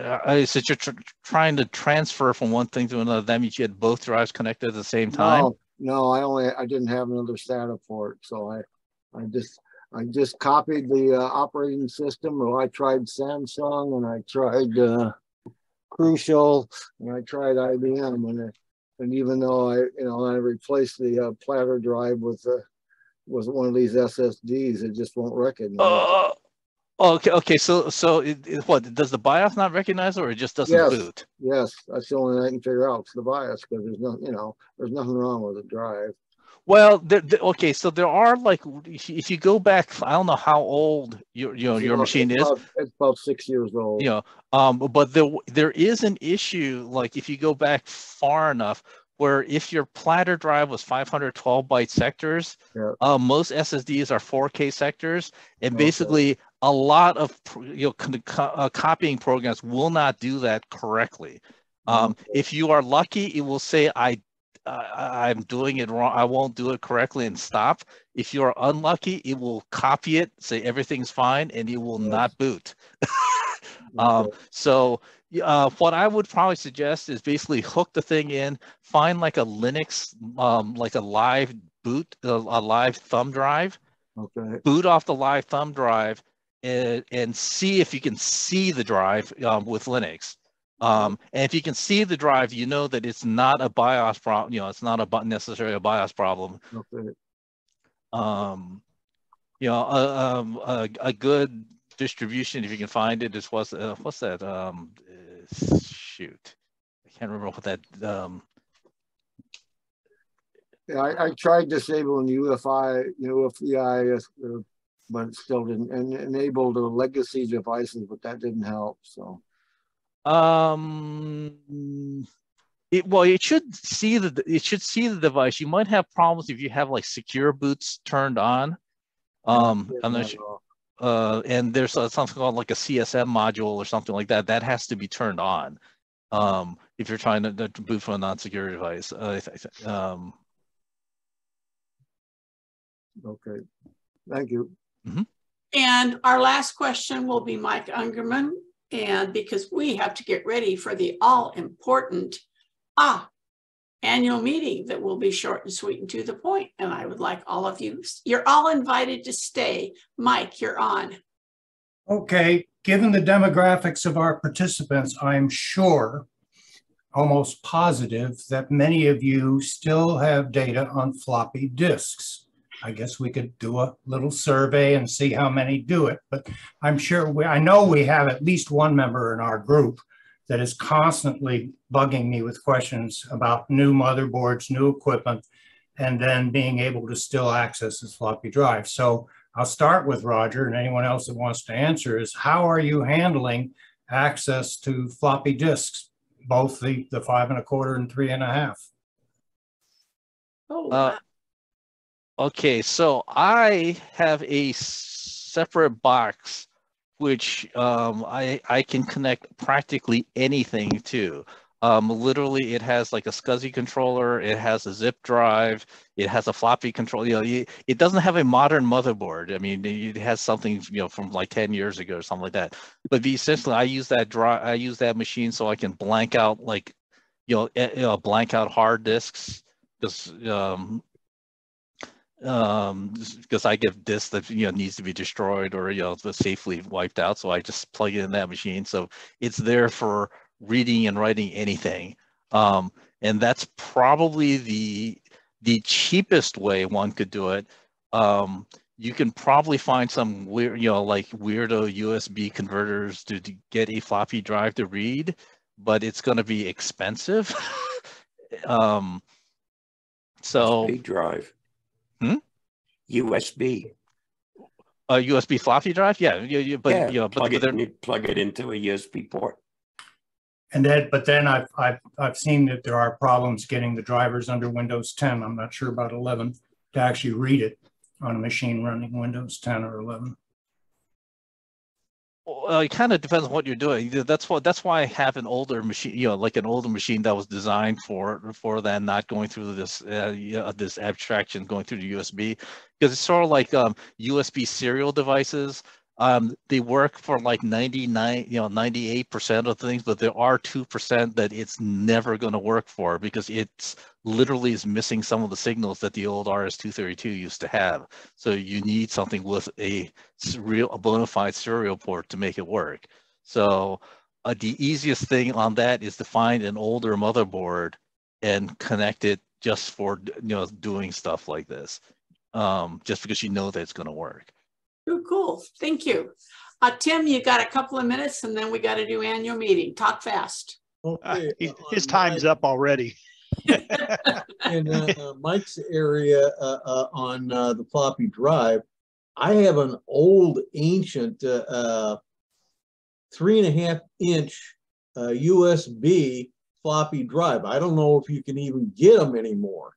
since you're trying to transfer from one thing to another, that means you had both drives connected at the same time? No, I didn't have another SATA port. So I just copied the operating system. Well, I tried Samsung and I tried Crucial and I tried IBM, and even though I replaced the platter drive with one of these SSDs, it just won't recognize. Okay. So what does the BIOS not recognize, or it just doesn't boot? Yes, that's the only thing I can figure out. It's the BIOS, because there's nothing wrong with the drive. Well, okay, so there are, like, if you go back, I don't know how old your machine is. It's about 6 years old. But there is an issue, like if you go back far enough, where if your platter drive was 512 byte sectors, most SSDs are 4K sectors, and basically a lot of copying programs will not do that correctly. If you are lucky, it will say I'm doing it wrong, I won't do it correctly, and stop. If you're unlucky, it will copy it, say everything's fine, and it will not boot. So what I would probably suggest is basically hook the thing in, find like a Linux, like a live boot, a live thumb drive, boot off the live thumb drive, and see if you can see the drive with Linux. And if you can see the drive, you know that it's not a BIOS problem. It's not necessarily a BIOS problem. A good distribution, if you can find it, is what's that? Shoot, I can't remember what that. I tried disabling UEFI, but it still didn't, and enabled the legacy devices, but that didn't help. So. It should see the device. You might have problems if you have like secure boots turned on. I'm not sure. And there's something called like a CSM module or something like that. That has to be turned on if you're trying to boot from a non-secure device. Okay, thank you. Mm-hmm. And our last question will be Mike Ungerman. And because we have to get ready for the all-important annual meeting that will be short and sweet and to the point. And I would like all of you're all invited to stay. Mike, you're on. Okay, given the demographics of our participants, I'm sure, almost positive, that many of you still have data on floppy disks. I guess we could do a little survey and see how many do it, but I'm sure I know we have at least one member in our group that is constantly bugging me with questions about new motherboards, new equipment, and then being able to still access this floppy drive. So I'll start with Roger, and anyone else that wants to answer is, how are you handling access to floppy disks, both the 5 1/4 and 3 1/2? Okay, so I have a separate box which I can connect practically anything to. Literally, it has like a SCSI controller, it has a zip drive, it has a floppy controller. It doesn't have a modern motherboard. I mean, it has something from like 10 years ago or something like that. But essentially, I use that machine so I can blank out blank out hard disks, because I give disks that needs to be destroyed or safely wiped out, so I just plug it in that machine, so it's there for reading and writing anything. And that's probably the cheapest way one could do it. You can probably find some weird, like weirdo USB converters to get a floppy drive to read, but it's going to be expensive. So USB drive. USB. A USB floppy drive, but plug it into a USB port. And then, but then I've seen that there are problems getting the drivers under Windows 10. I'm not sure about 11 to actually read it on a machine running Windows 10 or 11. Well, it kind of depends on what you're doing. That's why I have an older machine, like an older machine that was designed for that, not going through this this abstraction going through the USB, because it's sort of like USB serial devices. They work for like 98% of things, but there are 2% that it's never going to work for, because it's literally is missing some of the signals that the old RS-232 used to have. So you need something with a bona fide serial port to make it work. So the easiest thing on that is to find an older motherboard and connect it just for doing stuff like this, just because you know that it's going to work. Oh, cool. Thank you. Tim, you got a couple of minutes and then we got to do annual meeting. Talk fast. Okay. His time's up already. In Mike's area on the floppy drive, I have an old ancient 3.5-inch USB floppy drive. I don't know if you can even get them anymore.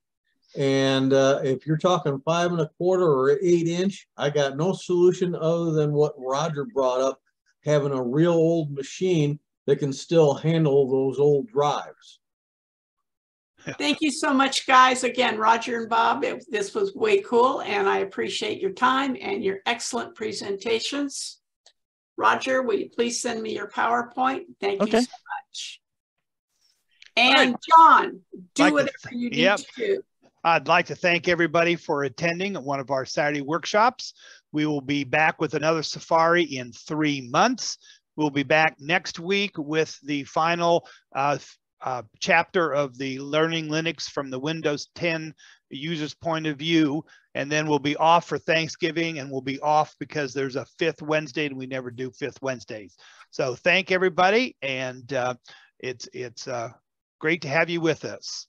And if you're talking 5.25 or 8-inch, I got no solution other than what Roger brought up, having a real old machine that can still handle those old drives. Thank you so much, guys. Again, Roger and Bob, this was way cool, and I appreciate your time and your excellent presentations. Roger, will you please send me your PowerPoint? Thank you so much. And John, do whatever you need to do. I'd like to thank everybody for attending one of our Saturday workshops. We will be back with another Safari in 3 months. We'll be back next week with the final chapter of the Learning Linux from the Windows 10 user's point of view. And then we'll be off for Thanksgiving, and we'll be off because there's a 5th Wednesday and we never do 5th Wednesdays. So thank everybody. And it's great to have you with us.